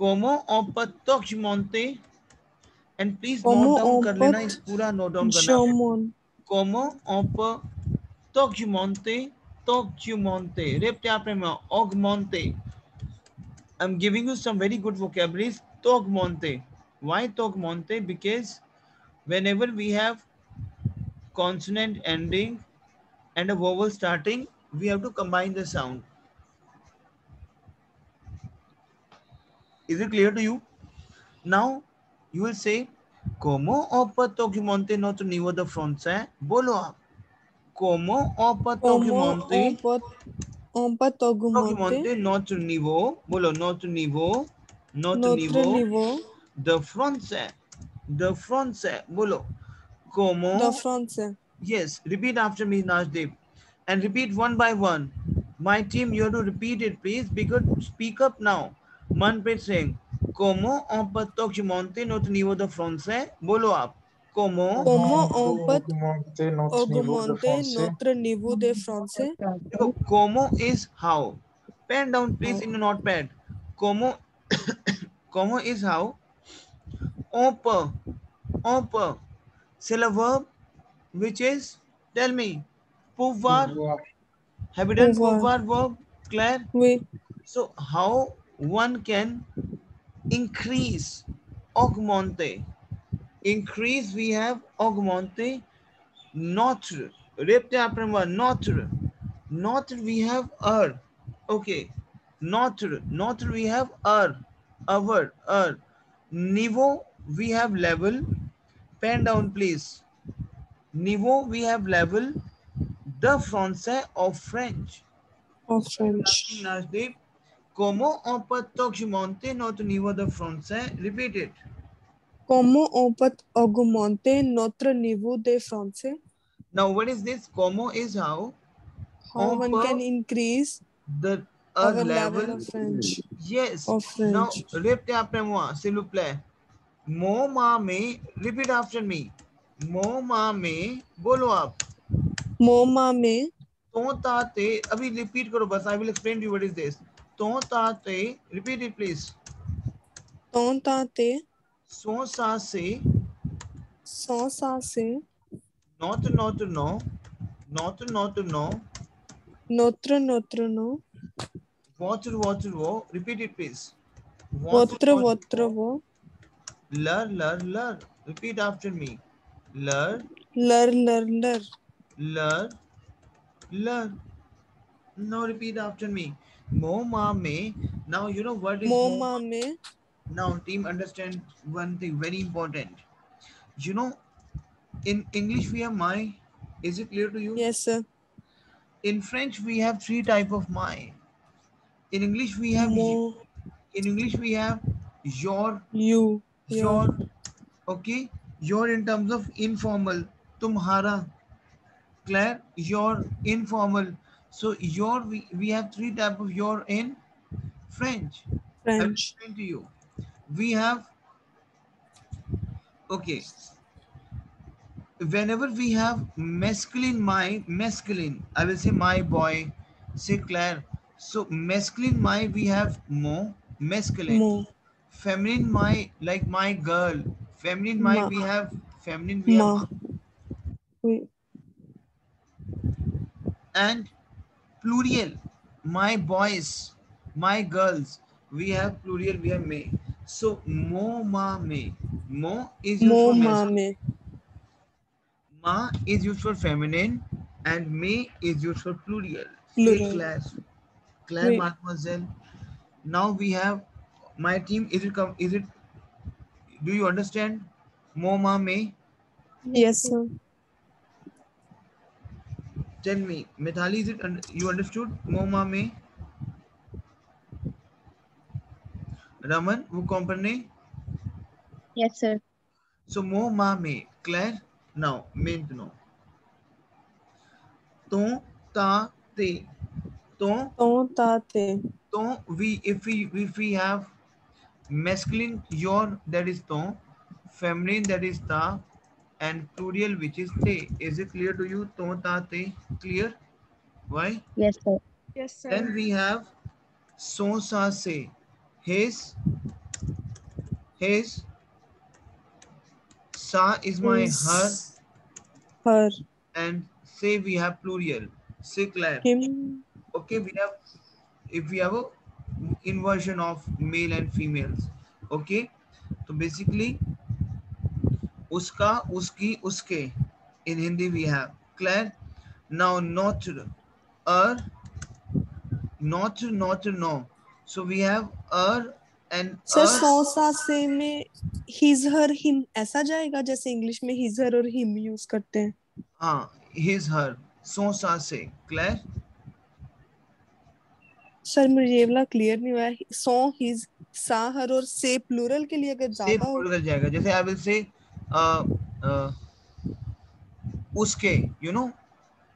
Como opat monte, and please Como note down कर लेना, opat इस पूरा note down करना. Jomon. Como opat monte, repte aprema ogmonte. I'm giving you some very good vocabularies. Togmonte. Why togmonte? Because whenever we have consonant ending and a vowel starting, we have to combine the sound. Is it clear to you? Now you will say, Como opa togmonte not nivo the fronce? Bolo aap. Como opa Como togmonte opat Togumonte. not nivo. Bolo not nivo. Not Notre nivo. Niveau. The fronce. The fronce. Bolo. The Como. France. Yes, repeat after me, Najdeep. And repeat one by one. My team, you have to repeat it, please. Because speak up now. Manpreet Singh. Como on peut augmenter notre niveau de français? Bolo aap. Como. Comment Comment on peut augmenter notre niveau de augmenter français? notre niveau de français? देखो, como is how. Pen down, please, How? in your notepad. Como. Como is how. On peut. On peut. C'est le verb which is, tell me, pouvoir. Pouvoir. Have you done Pouvoir. pouvoir verb, Claire? Oui. So how one can increase, augmente. Increase we have augmente, notre. Repte après moi, notre. Notre we have Okay. Notre. Notre we have our. Niveau we have level. Pen down please. Niveau we have level. The français of French. En I'm French. asking Najdeep, comment on peut augmenter notre niveau de français? Repeat it. Comment on peut augmenter notre niveau de français? Now, what is this? Comment is how? How On one can peut increase the our level level. of French. Yes. Of Now, French. répétez après moi, s'il vous plaît. Mon माँ repeat after me. Mon माँ बोलो आप. Mon maman. तो ताते, अभी repeat करो बस. I will explain to you what is this. तो ताते, repeat it please. Ton tante. सो सा से. Sans sase. Not no. Not no. Notre no. Water wo. Repeat it please. Water Votre wo. vo. Lur. Repeat after me. Lur. Lur. Now repeat after me. Mo ma me. Now you know what is Mon mo ma. maman. Now team, understand one thing very important. You know, in English we have my. Is it clear to you? Yes, sir. In French we have three type of my. In English we have Mo. in English we have your, You. Your. okay, your in terms of informal, tumhara. Claire, your informal. So your we have three type of your in French. I will French. explain to you. We have, okay, whenever we have masculine, I will say my boy, say Claire. So masculine my we have mo, masculine. Mo. Feminine my, like my girl. Feminine my Ma. we have Ma. ma. Oui. And plural, my boys, my girls, we have plural, we have may. So mo ma me. Mo is used for Mon masculine, maman. ma is used for feminine, and may is used for plural. Say Plural. Claire Oui. mademoiselle. Now we have my team. Is it, do you understand? Mo ma me. Yes, sir. Tell me, Mithali, is it you understood? Mo ma me. Raman, vous comprenez? Yes, sir. So mo ma me. Claire, now maintenant. Ton ta te. Ton, Ton tate. we if we have masculine your, that is ton, feminine that is ta, and plural which is te. Is it clear to you? Ton ta te. Clear? Why? Yes, sir. Yes, sir. Then we have son sa se. His, his. Sa is my her, her, and say we have plural. Say Claire. him, Okay, we have, if we have a inversion of male and females. Okay, so basically uska, uski, uske. In Hindi we have Claire. Now not, not, no. So we have and sir सौ सा से में his her him ऐसा जाएगा जैसे English में his her और him use करते हैं. हाँ, his her. सो सा से Claire. सर मुझे ये वाला क्लियर नहीं हुआ. सो his, सा हर और से प्लूरल के लिए अगर से ज्यादा हो plural जाएगा. जैसे I will say उसके, you know,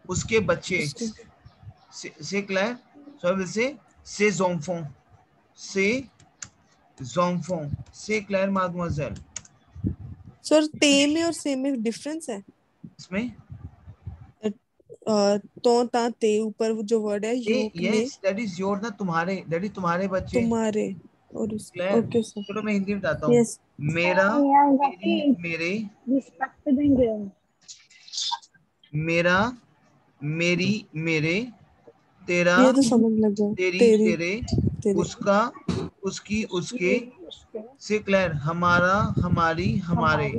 उसके बच्चे. उसके. C'est clair? So I will say ses enfants. Ses enfants. C'est clair, mademoiselle? Sir ते में और से में डिफरेंस है. इसमें तो ता ते ऊपर वो जो वर्ड है यूक में yes, that is your, ना तुम्हारे, that is तुम्हारे बच्चे. तुम्हारे और उस. Claire? Okay sir. चलो मैं हिंदी में बताता हूँ. यस. मेरा, मेरी, मेरे, मेरा, मेरी, मेरे, तेरा, ये तो समझ लग गया. तेरी, तेरी, तेरे, तेरे. उसका, उसकी, उसके. से क्लियर? हमारा, हमारी, हमारे.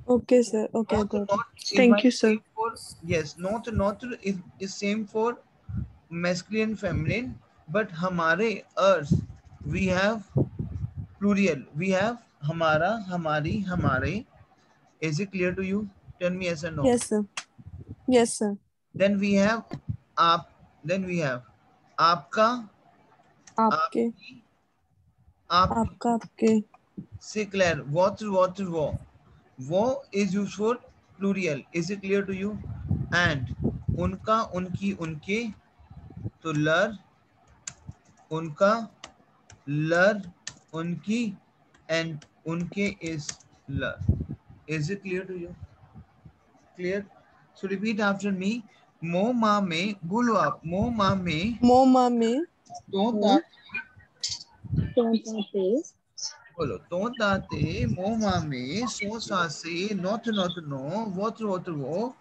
Okay sir. Okay Not, got not it. is thank my you sir. same for, yes, not is same for masculine and feminine, but हमारे, ours, we have plural. We have हमारा, हमारी, हमारे. Is it clear to you? Tell me yes or no. Yes sir. Yes sir. Then we have आप. Then we have आपका, आपके, आपकी, आपकी. आपका, आपके. Say clear. Water, water, wo. Wo is used for plural. Is it clear to you? And उनका, उनकी, उनके. तो लर, उनका, लर, उनकी, and उनके is लर. Is it clear to you? Clear? So repeat after me. मो मा में, बोलो आप. मो मा में, मोमा में तो ता, बोलो. तो ताते, मो मा में, सो सा से, not not no, water water वो,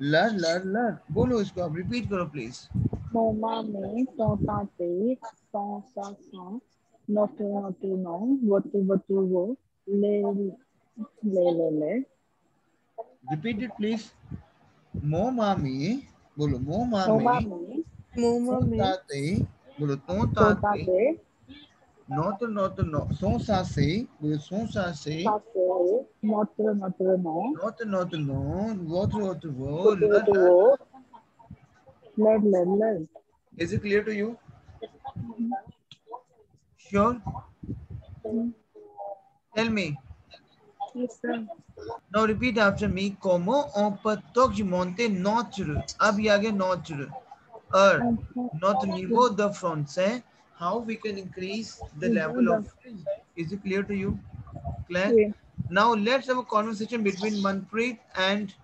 लर लर लर. बोलो इसको आप. रिपीट करो प्लीज. मोमा में सौताते सौ सा सा नोटू नोटू नो वोटू वोटू वो ले ले ले ले. Repeat it please. मो मा में, बोलो. मो मा मोमा में, में मोमा में ताते, बोलो. तो ताते, सौताते नॉट नॉट नो, सो सा से, बोलो. सो सा से, सासे नोटू नोटू no not not no, water water वो, वोटू लर वोटू लर. वो ले ले ले. Is it clear to you? Sure? Tell me. Yes sir. Now repeat after me. Como on patog monte notre. अब ये आ गया notre. Notre niveau the front से. How we can increase the level of. Is it clear to you? Clear? Yeah. Now let's have a conversation between Manpreet and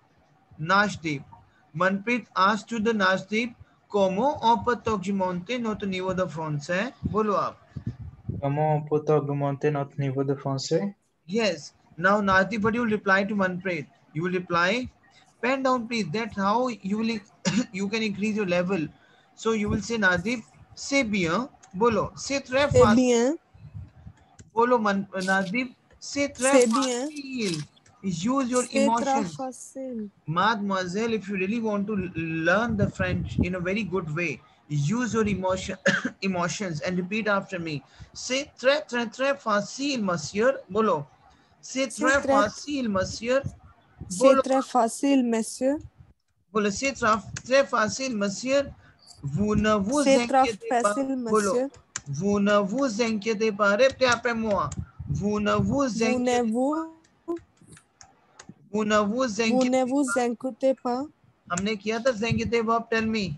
Nashdeep. Manpreet asked to the Nashdeep, como on patog monte notre niveau the front से. बोलो आप. Comment on peut augmenter notre niveau de français? Yes. Now, Nashdeep, but you will reply to Manpreet. You will reply, pen down, please. That's how you will you can increase your level. So you will say, Nashdeep, c'est bien. Bolo, c'est très c'est facile. bien, Bolo, Nashdeep, c'est très c'est bien, facile. Use your c'est très emotions. facile. Mademoiselle, if you really want to learn the French in a very good way, use your emotions and repeat after me. C'est très, très, très facile, monsieur. Bolo. C'est très facile, monsieur. C'est très facile, monsieur. Bolo, c'est très facile, monsieur. Vous ne vous C'est très inquiétez pas. facile, Bolo. monsieur. Vous ne vous inquiétez pas. Répétez après moi. Vous ne vous Vous ne inquiétez vous, Vous ne vous vous ne inquiétez vous inquiétez pas. हमने किया था inquiétez verb. Tell me.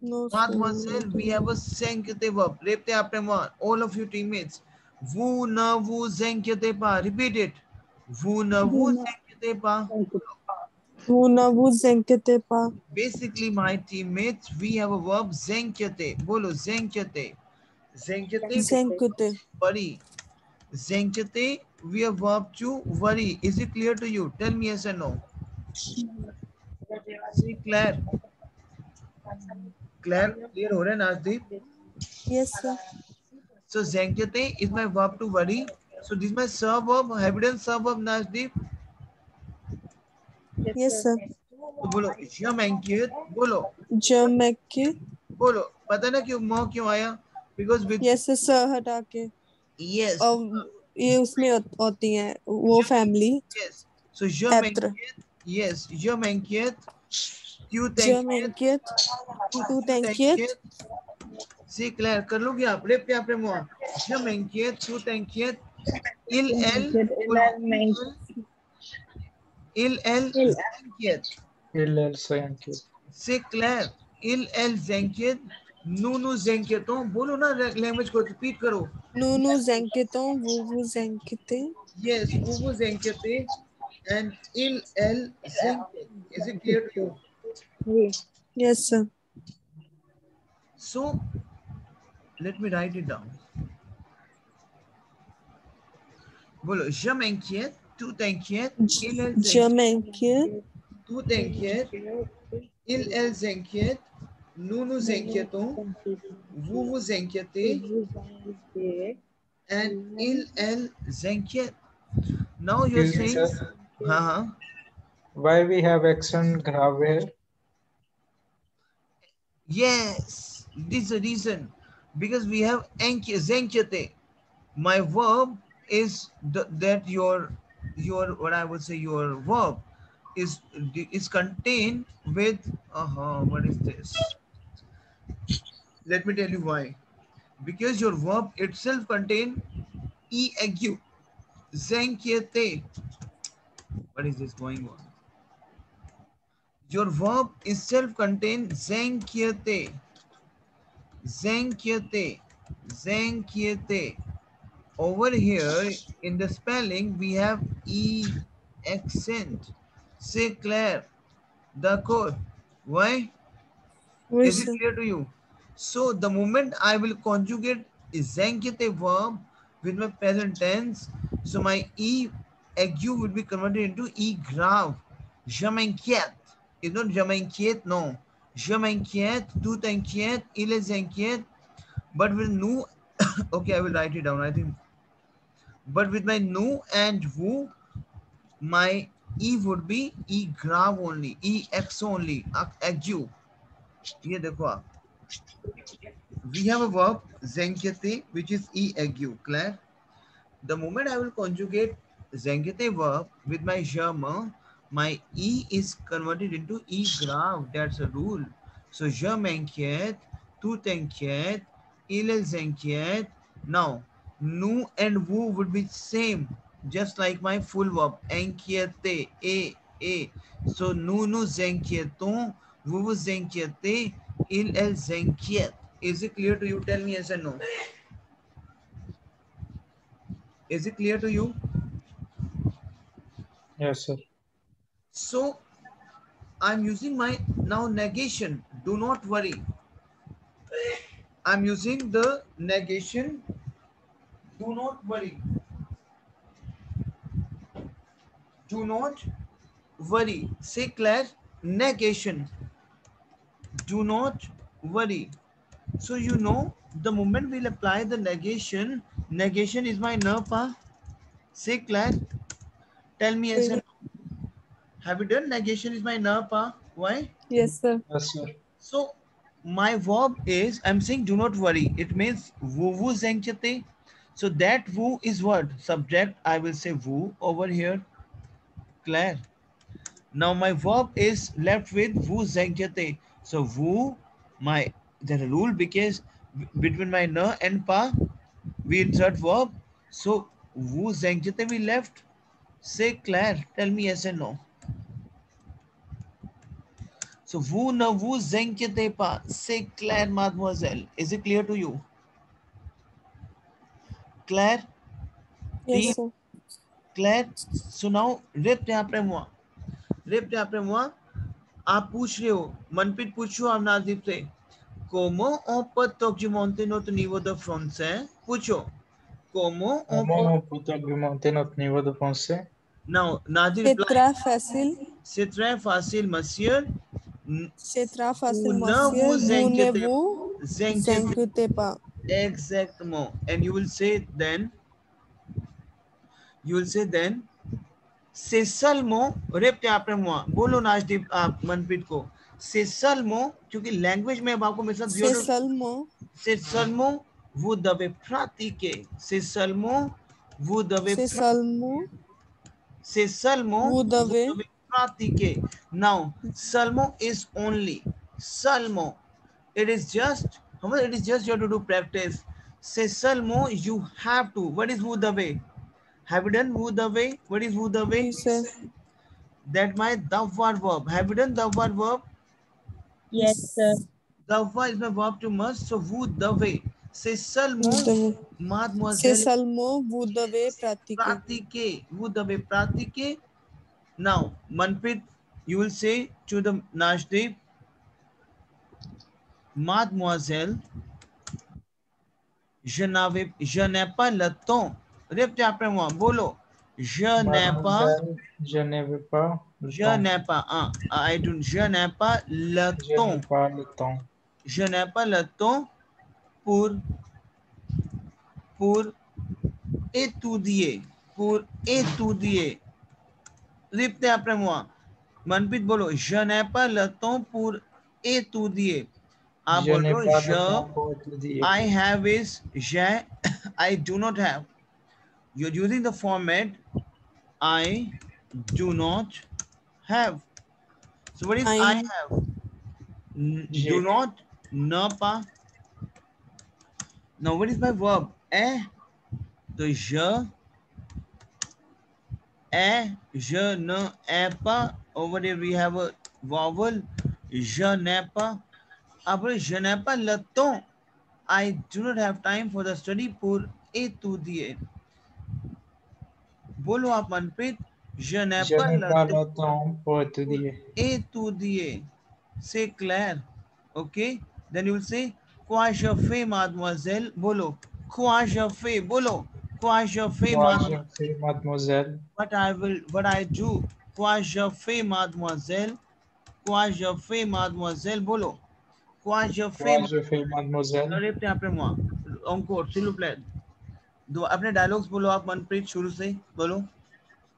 No, Mademoiselle, we have a inquiétez verb. Répétez après moi. All of you teammates. Vous ne vous inquiétez pas. Repeat it. Vous ne vous inquiétez pas. vous ne vous inquiétez pas. Basically, my teammates, we have a verb s'inquiéter. Bolo, s'inquiéter. S'inquiéter. S'inquiéter. Worry. Zenkete, we have verb to worry. Is it clear to you? Tell me yes or no. Say Claire. Claire, clear हो रहा है नाजदीप? Yes, sir. So Zenkete is my verb to worry. So this is my sub verb. Have you done sub verb Najdeep? Yes, sir. तो बोलो यम एंकियत बोलो जमैके बोलो पता ना क्यों मोह क्यों आया because with yes sir, sir हटा के यस ये उसमें होती हैं वो फैमिली यस सो यम ऐत्र एंकियत यस यम एंकियत क्यों जमैकियत तू तैंकियत सी क्लियर कर लोगे आप रेप पे आपने मोह यम एंकियत तू तैंकियत इल एल इल एल एंकियत LL Sankey. से क्लियर इल एल जेंकियत नूनू जेंकियतों बोलो ना लैंग्वेज को रिपीट करो नूनू ज़ेंकितों वूवू ज़ेंकिते yes uvu zenkete and il el zenket is it clear to you yes sir so let me write it down bolo je m'inquiète tu t'inquiètes il el zenket जमैकियत tu t'inquiètes il el zenket nous nous inquiétons vous vous inquiétez and il el zenket now you're Excuse me, saying sir. uh-huh. Why we have accent grave here? Yes, this is the reason because we have zenkete. My verb is that your what I would say your verb is contained with what is this? Let me tell you why. Because your verb itself contain eg zenkete. What is this going on? Your verb itself contain zenkete. Zenkete. Zenkete. Over here in the spelling we have E accent. Say Claire. D'accord. Why? oui Is it sir clear to you? So the moment I will conjugate zenkete verb with my present tense, so my E agu will be converted into E grave. Je m'inquiète. It's not je m'inquiète, no. Je m'inquiète, tu t'inquiètes, il est inquiète. But with nous, okay, I will write it down. I think. But with my nu and wu, my e would be e grave only, ex only, agu. ये देखो आप. We have a verb zenkete which is e agu. Clear? The moment I will conjugate zenkete verb with my germa, my e is converted into e grave. That's a rule. So je m'inquiète, tu t'inquiètes, il est inquiète. Now, nu and wu would be same, just like my full verb. Inquiété, a. So nous inquiétons, vous vous inquiétez, ils inquiètent. Is it clear to you? Tell me yes or no. Is it clear to you? Yes, sir. So I'm using my now negation. Do not worry. I'm using the negation. Do not worry. Do not worry. Say Claire, negation. Do not worry. So you know the moment we'll apply the negation, negation is my nerpa. Say Claire, tell me yes. oui. Have you done negation is my nerpa? Why? yes sir Yes, sir. So my verb is, I'm saying do not worry. It means vu zenchate. So that vu is what? Subject, I will say vu over here. Claire. Now my verb is left with vu zenchate. So vu, my, there's a rule because between my na and pa, we insert verb. So vu zenchate we left. Say Claire, tell me yes and no. So vous ne vous inquiétez pas. Say Claire, mademoiselle. Is it clear to you? Claire? yes Team? sir Claire? So now, répétez après moi. Répétez après moi. आप पूछ रहे हो, मनप्रीत पूछो आप Najib से. Como on peut documenter notre niveau de français? पूछो. Comment on Comment peut... peut-on augmenter notre niveau de français? Now, Nadi C'est reply. très facile. C'est très facile, monsieur. C'est très facile, Vous ne monsieur. vous Vous ne inquiétez vous inquiétez- inquiétez pas. Exactement. And you will say then, c'est seulement, répétez après moi, बोलो नाजदीप आप मनप्रीत को, c'est seulement, क्योंकि language में अब आपको मेरे साथ C'est seulement. c'est seulement vous devez pratiquer, c'est seulement vous devez C'est seulement. c'est seulement Vous devez. pratiquer. Now, seulement is only. Seulement. It is just you have to do practice. C'est seulement you have to. What is vous devez? Have you done vous devez? What is vous devez? Oui, sir. That my devoir verb. Have you done devoir verb? Yes, sir. Devoir is my verb to must. So vous devez. C'est seulement Vous devez. C'est mademoiselle seulement vous devez pratiquer. pratiquer. Vous devez pratiquer. Now, Manpreet, you will say to the Najdeep, Mademoiselle, je n'ai pas le temps. Répétez après moi, bolo. Je n'ai pas. Mademoiselle, je n'avais pas le Je temps. n'ai pas. Je n'ai pas le Je temps. n'ai pas le temps. Je n'ai pas le temps pour étudier. Pour étudier. Répétez après moi. Manpreet बोलो, je n'ai pas le temps pour étudier. आप Je बोल n'ai रहे pas हो le temps pour étudier. I have is j'ai, I do not have. You're using the format I do not have. So what is I have? Do J'ai. not, ne pas. Now what is my verb? तो je ne ai pas. Over here we have a vowel. Je n'ai pas. Après, je n'ai pas le temps. I do not have time for the study pour étudier. बोलो आप Manpreet. Je n'ai Je pas n'ai le pas temps le temps pour étudier. étudier. C'est clair. Okay. Then you will say, quoi je fais, mademoiselle? बोलो. Quoi je fais? बोलो. Quoi je fais, Moi, je mademoiselle? fais mademoiselle. What I do. Quoi je fais, mademoiselle? Quoi je fais, mademoiselle? बोलो. Quoi je fais, Moi, je fais mademoiselle. répétez après moi. Encore, s'il vous plaît. दो अपने dialogues बोलो आप मनप्रीत शुरू से बोलो.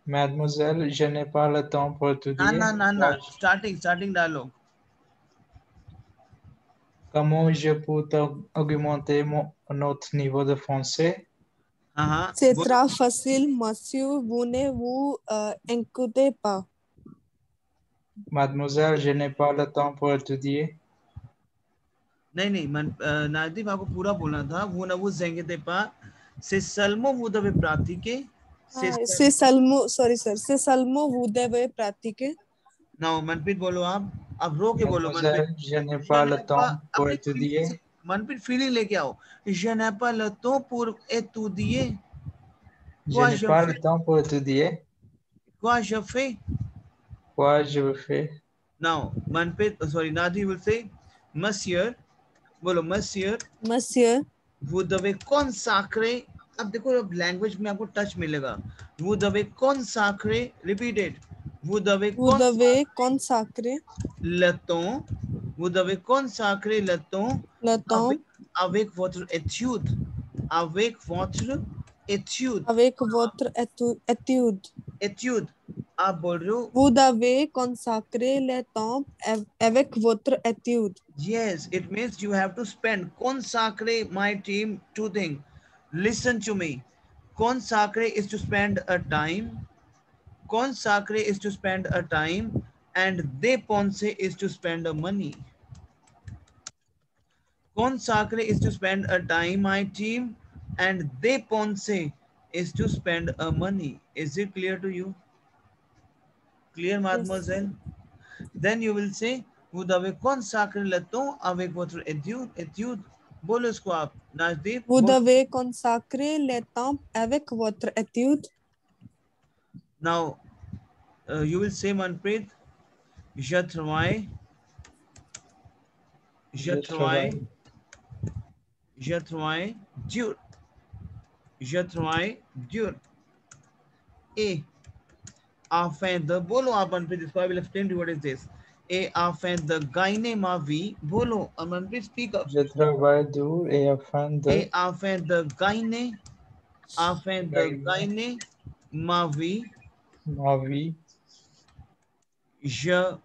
Mademoiselle, je n'ai pas le temps pour étudier. ना starting dialogue. Comment je peux augmenter notre niveau de français? हाँ C'est très facile, monsieur. Vous ne vous inquiétez pas. Mademoiselle, je n'ai pas le temps pour étudier. नहीं नादिफ आपको पूरा बोलना था. वो ना वो ज़ेंगे पा से सल्मो वो दबे प्रातिके C'est seulement, sorry sir, c'est seulement vous devez pratiquer. ना मनप्रीत बोलो आप रो के बोलो. Mademoiselle, je n'ai pas le temps pour étudier. Manpreet feeling लेके आओ. Je n'ai pas le temps pour étudier. Je n'ai pas le temps pour étudier. Quoi je fais? Quoi je fais? Now Manpreet, sorry, Nadi will say, Monsieur, बोलो Monsieur, Monsieur, vous devez consacrer. अब देखो अब language में आपको touch मिलेगा. Vous devez consacrer, repeat it. Vous devez consacrer le temps. Vous devez consacrer le temps. le temps avec votre étude. Avec votre étude. avec votre étude. Étude. आप बोल रहे हो. Vous devez consacrer le temps avec votre étude. Yes, it means you have to spend. Consacre, my team, two things. Listen to me. Consacre is to spend a time. Consacre is to spend a time. And dépenser is to spend a money. Consacre is to spend a time, my team. And dépenser is to spend a money. Is it clear to you? Clear, mademoiselle? Yes. Then you will say, vous devez consacrer le temps avec votre étude. बोलो इसको आप, नाजदीप. Vous devez consacrer le temps avec votre étude. Now, you will say, Manpreet, je travaille dur. je travaille dur. Et afin de, बोलो आप मनप्रीत इसको, I will explain to you what is this. Et afin de gagner ma vie, बोलो Manpreet speak up. Je travaille dur et Et afin de gagner, afin de gagner gagner ma vie, ma vie, je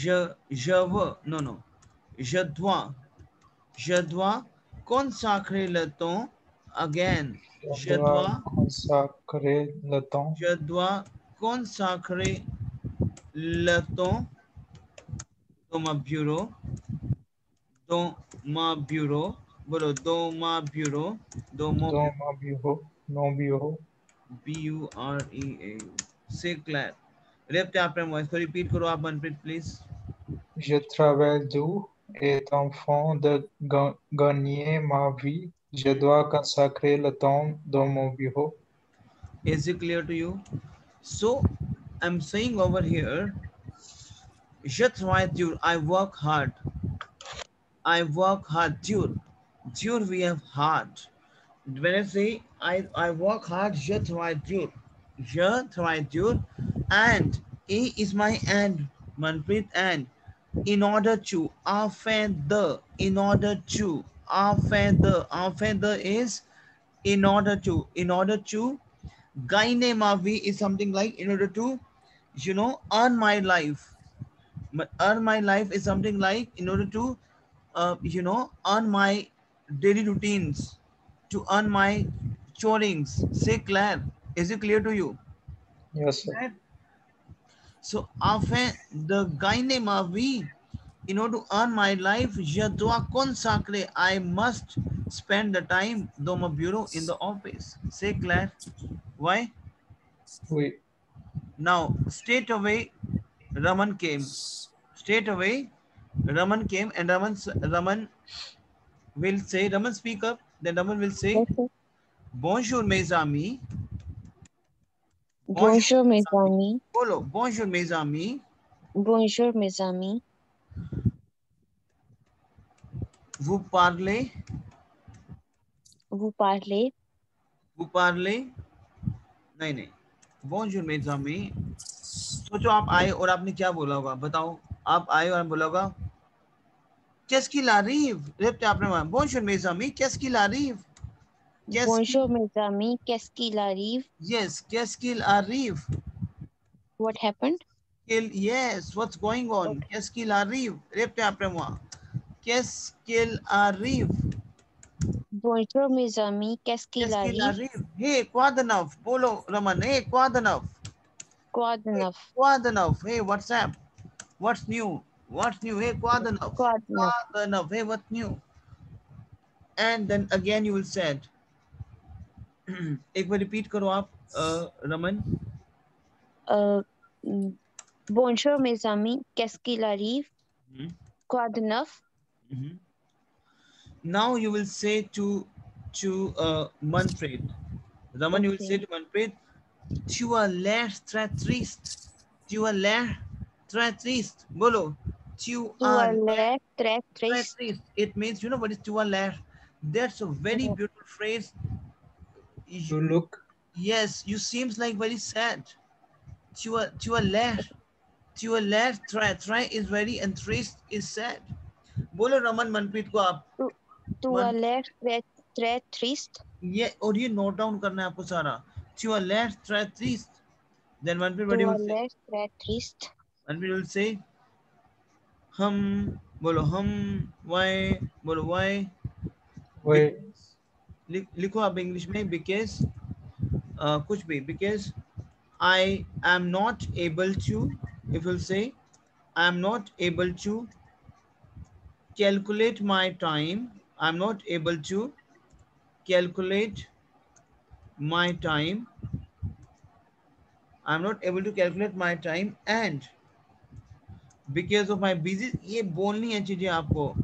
veux, non, je dois consacrer le temps, again, je dois consacrer le temps je dois consacrer le temps dans ma bureau, dans ma bureau, बोलो dans ma bureau, dans mon dans mon bureau. BUREAU. C'est clair. Répétez après moi, इसको repeat करो आप Manpreet please. Je travaille dur et afin de gagner ma vie, je dois consacrer le temps dans mon bureau. Is it clear to you? So I'm saying over here, je travaille dur, I work hard. I work hard, dur. Dur we have hard. When I say I work hard, je travaille dur. Je travaille dur, and A is my and, Manpreet, and in order to, afin de, in order to, afin de is in order to, gaine ma vie is something like in order to, earn my life. But earn my life is something like in order to, earn my daily routines, to earn my chorings. Say Claire, is it clear to you? Yes, sir. Claire? So afin de gagner ma vie, in order to earn my life, je dois consacrer, I must spend the time dans mon bureau, in the office. Say Claire. Why? Oui. Now, straight away, Raman came. Straight away, Raman came, and Raman will say, Raman speak up, then Raman will say, Yes, sir. bonjour mes amis. Bonjour, mes amis. Bolo, bonjour mes amis. Bonjour, mes amis. Vous parlez, Vous parlez. vous parlez, नहीं, bonjour mes amis. सोचो आप आए और आपने क्या बोला होगा, बताओ, आप आए और बोला होगा, qu'est-ce qu'il arrive? Répétez après moi, bonjour mes amis, qu'est-ce qu'il arrive? Bonjour, mes amis. Qu'est-ce qu'il arrive? Yes, qu'est-ce qu'il arrive? What happened? Yes, what's going on? Qu'est-ce qu'il arrive? Répétez après moi. Qu'est-ce qu'il arrive? Bonjour, mes amis. Qu'est-ce qu'il Qu'est-ce qu'il arrive? arrive? Hey, quoi de neuf? Bolo, Raman. Hey, quoi de neuf? Quoi de neuf? Quoi de neuf? Hey, what's up? What's new? What's new? Hey, quoi de neuf? Quoi de neuf? Quoi de neuf? Hey, what's new? And then again you will say, एक बार repeat करो आप, Raman. Bonjour, mes amis. Qu'est-ce qu'il arrive? Quoi de neuf? Now you will say to Manpreet. Raman, you will say to Manpreet, tu as l'air très triste. Tu as l'air très triste. Bolo. Tu as l'air très très triste. triste. It means, you know what is tu as l'air? That's a very beautiful phrase. You look. Yes, you seems like very sad. Tu as l'air. Tu as l'air très is very, and triste is sad. बोलो रमन मनप्रीत को आप. Tu as l'air très triste. ये और ये note down करना है आपको सारा. Tu as l'air très triste. Then Manpreet, what Tu you as will say? l'air très triste. Manpreet will say, हम, बोलो हम, why, बोलो why. Why? लिखो आप इंग्लिश में, because, कुछ भी, because I am not able to, if you'll say, I am not able to calculate my time. I'm not able to calculate my time. I'm not able to calculate my time, and because of my busy, ये बोलनी है चीजें आपको,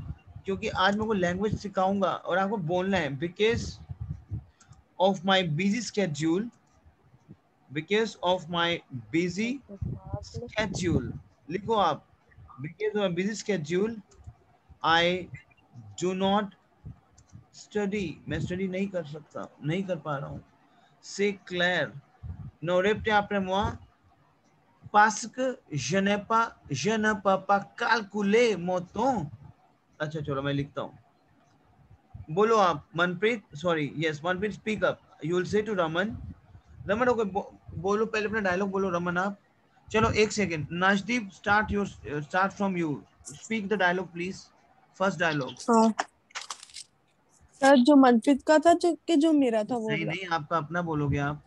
क्योंकि आज मैं को language सिखाऊंगा और आपको बोलना है. Because of my busy schedule. Because of my busy schedule. लिखो आप. Because of my busy schedule, I do not study, मैं स्टडी नहीं कर सकता, नहीं कर पा रहा हूँ. C'est clair. Non, répétez après moi. Parce que je ne peux pas calculer mon temps. अच्छा चलो मैं लिखता हूँ. बोलो आप Manpreet, sorry yes Manpreet, speak up. You will say to Raman. Raman okay बोलो, पहले अपना डायलॉग बोलो रमन आप. चलो एक second. Najdeep start from you. Speak the dialogue please. First dialogue. हाँ सर, जो मनप्रीत का था जो मेरा था वो नहीं वाला. नहीं, आपका अपना बोलोगे आप.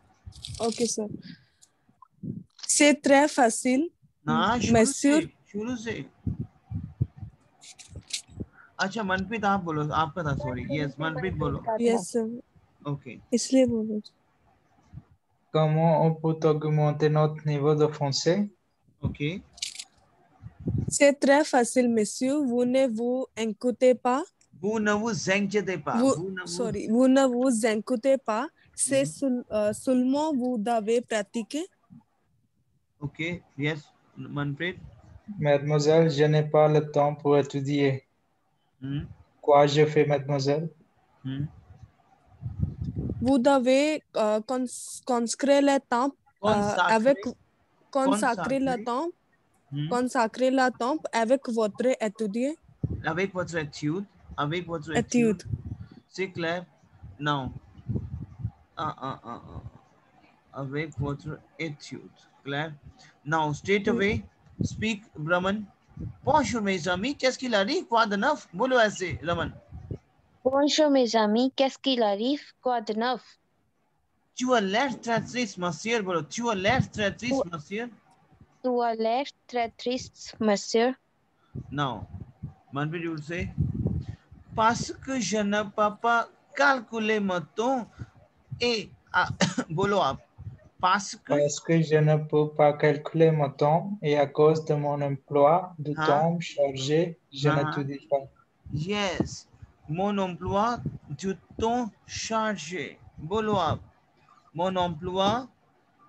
Okay sir. C'est très facile, ना monsieur. शुरू से. अच्छा मनप्रीत आप बोलो, आपका था, सॉरी यस मनप्रीत बोलो. Yes sir, okay. इसलिए बोलो. Comment on peut augmenter notre niveau de français? Okay. C'est très facile, monsieur. Vous ne vous inquiétez pas. Vous ne vous inquiétez pas. Vous ne vous inquiétez pas. C'est seulement vous devez pratiquer. Okay yes Manpreet. Mademoiselle, je n'ai pas le temps pour étudier. Quoi je fais, mademoiselle? Vous devez consacrer le temps avec consacrer le temps avec votre étude. Avec votre étude. C'est clair. Now. Avec votre étude. Clair. Now, straight away, speak, Raman. Bonjour mes amis, qu'est-ce qu'il arrive? Quoi de neuf? बोलो ऐसे, Raman. Bonjour mes amis, qu'est-ce qu'il arrive? Quoi de neuf? Tu as l'air très triste, monsieur. बोलो, tu as l'air très triste, monsieur. Tu as l'air très triste, monsieur. Now, Manpreet, you will say, parce que je ne peux pas calculer mon temps et बोलो आप. Parce que je ne peux pas calculer mon temps et à cause de mon emploi du temps chargé, je n'étudie pas. Yes, mon emploi du temps chargé. बोलो आप. Mon emploi,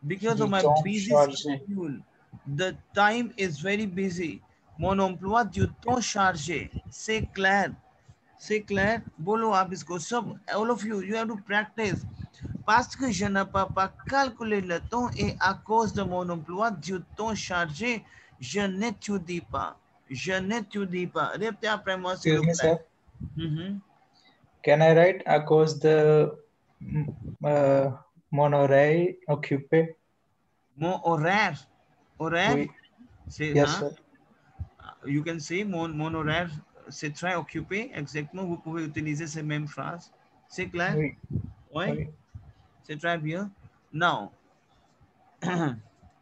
because of my busy schedule, the time is very busy. Mon emploi du temps chargé. C'est clair. C'est clair. बोलो आप इसको सब. All of you, you have to practice. Parce que je ne peux pas calculer le temps et à cause de mon emploi du temps chargé, je n'étudie pas. Je n'étudie pas. Répétez après moi s'il vous plaît. Can I write à cause de mon horaire occupé? Mon horaire. Horaire? Oui. C'est yes, sir. You can say mon horaire, c'est très occupé. Exactement. Vous pouvez utiliser ces mêmes phrases. C'est clair? Oui. Oui. Oui. C'est très bien. Now,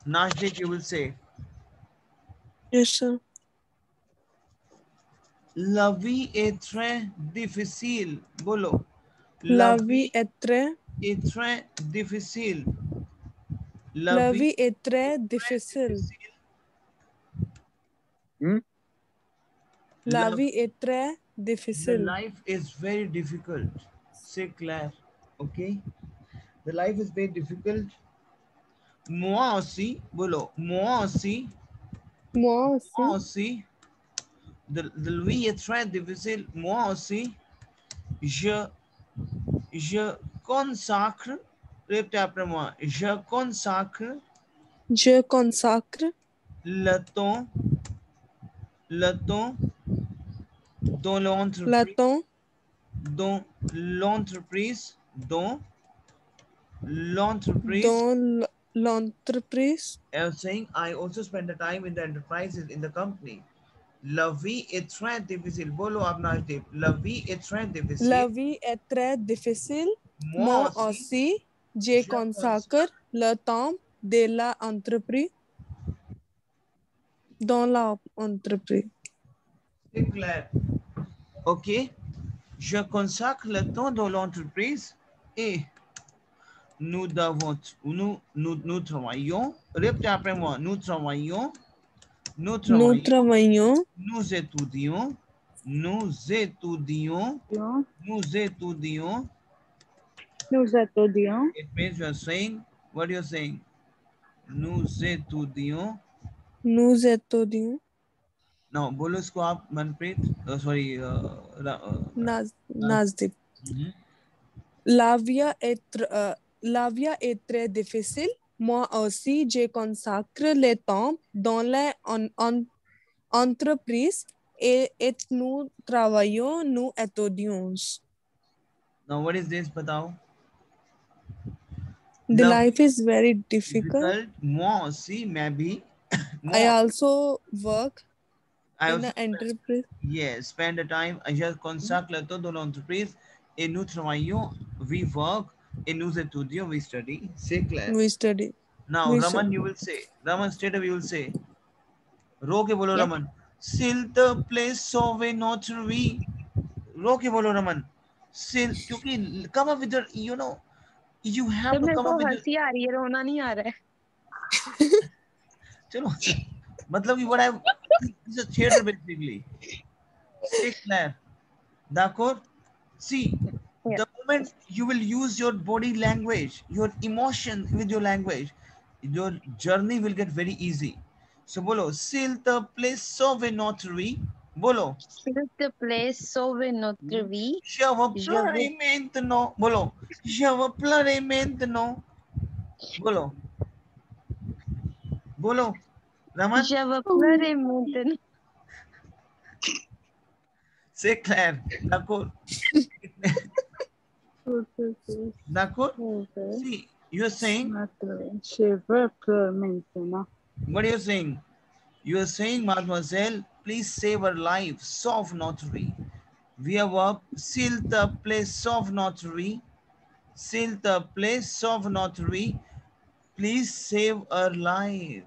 Najdip, you will say. Yes, sir. La vie est très difficile. बोलो. La vie est très difficile. La vie est très difficile. La vie est très difficile. The life is very difficult. C'est clair. Okay. The life is very difficult. Moi aussi. बोलो. Moi aussi. Moi aussi. Moi aussi. The vie est très difficile. Moi aussi. Je consacre. Répétez après moi. Je consacre. Je consacre. Le temps. Dans l'entreprise. Le temps. Dans l'entreprise. Dans l'entreprise. Dans l'entreprise. I was saying I also spend the time in the enterprises in the company. La vie est très difficile. बोलो आप नाजदीप. La vie est très difficile. La vie est très difficile. Moi aussi, je consacre le temps de l'entreprise. Dans l'entreprise. C'est clair. Ok. Je consacre le temps dans l'entreprise et nous travaillons. Répétez après moi. Nous travaillons. Nous étudions. It means you are saying, what you are saying? Nous étudions. Now, बोलो इसको आप Manpreet. Sorry, Nazdip. La vie est très difficile. Moi aussi, je consacre le temps dans les entreprises et nous travaillons, nous étudions. Now what is this? बताओ. The life is very difficult. moi aussi, मैं भी. I also work in an enterprise. Yes, spend the time. Je consacre le temps dans l'entreprise et nous travaillons. We work et nous étudions. We study. C'est clair. We study. Now, Raman, you will say. Raman, straight away you will say. रो के बोलो Raman. S'il te plaît, sauve notre vie. रो के बोलो रमन. क्योंकि come up with the, you know, you have to come up with. हंसी आ रही है, रोना नहीं आ रहा है. चलो, मतलब कि what I, it's a theater basically. C'est clair. D'accord? See, the moment you will use your body language, your emotion with your language, your journey will get very easy. So bolo, s'il te plaît, sauve notre vie. Bolo. S'il te plaît, sauve notre vie. Je veux pleurer maintenant. Bolo. Je veux pleurer maintenant. Bolo. Bolo. Raman. Je veux pleurer maintenant. C'est clair. D'accord. D'accord. See, you're saying. Je veux pleurer maintenant. What are you saying? You are saying, mademoiselle, please save her life. Sauve notre vie. We have up. S'il te plaît, sauve notre vie. S'il te plaît, sauve notre vie. Please save her life.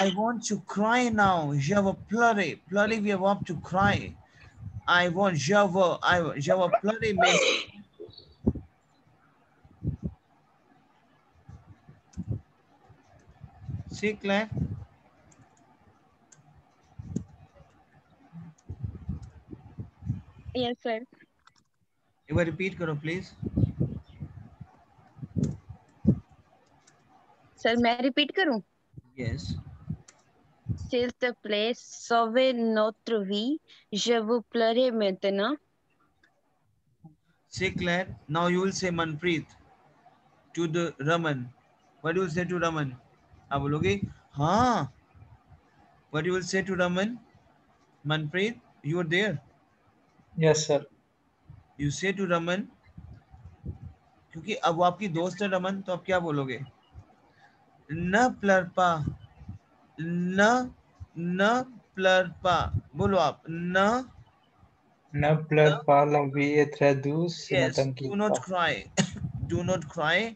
I want to cry now. Je veux pleurer. Pleurer, we have up to cry. I want, je veux pleurer, mais. C'est clair? Yes, sir. एक बार repeat करो, please. Sir, मैं repeat करूं? Yes. S'il te plaît, sauve notre vie. Je veux pleurer maintenant. C'est clair. Now you will say Manpreet to the Raman. What do you say to Raman? आप बोलोगे हाँ. What you will say to Raman? Manpreet, you are there. Yes, sir. You say to Raman, क्योंकि अब वो आपकी दोस्त है रमन, तो आप क्या बोलोगे? न प्लर पा, न प्लर पा. बोलो आप. Ne pleure pas, la vie est très douce. Yes, Ne t'inquiète do not pas. cry. Do not cry.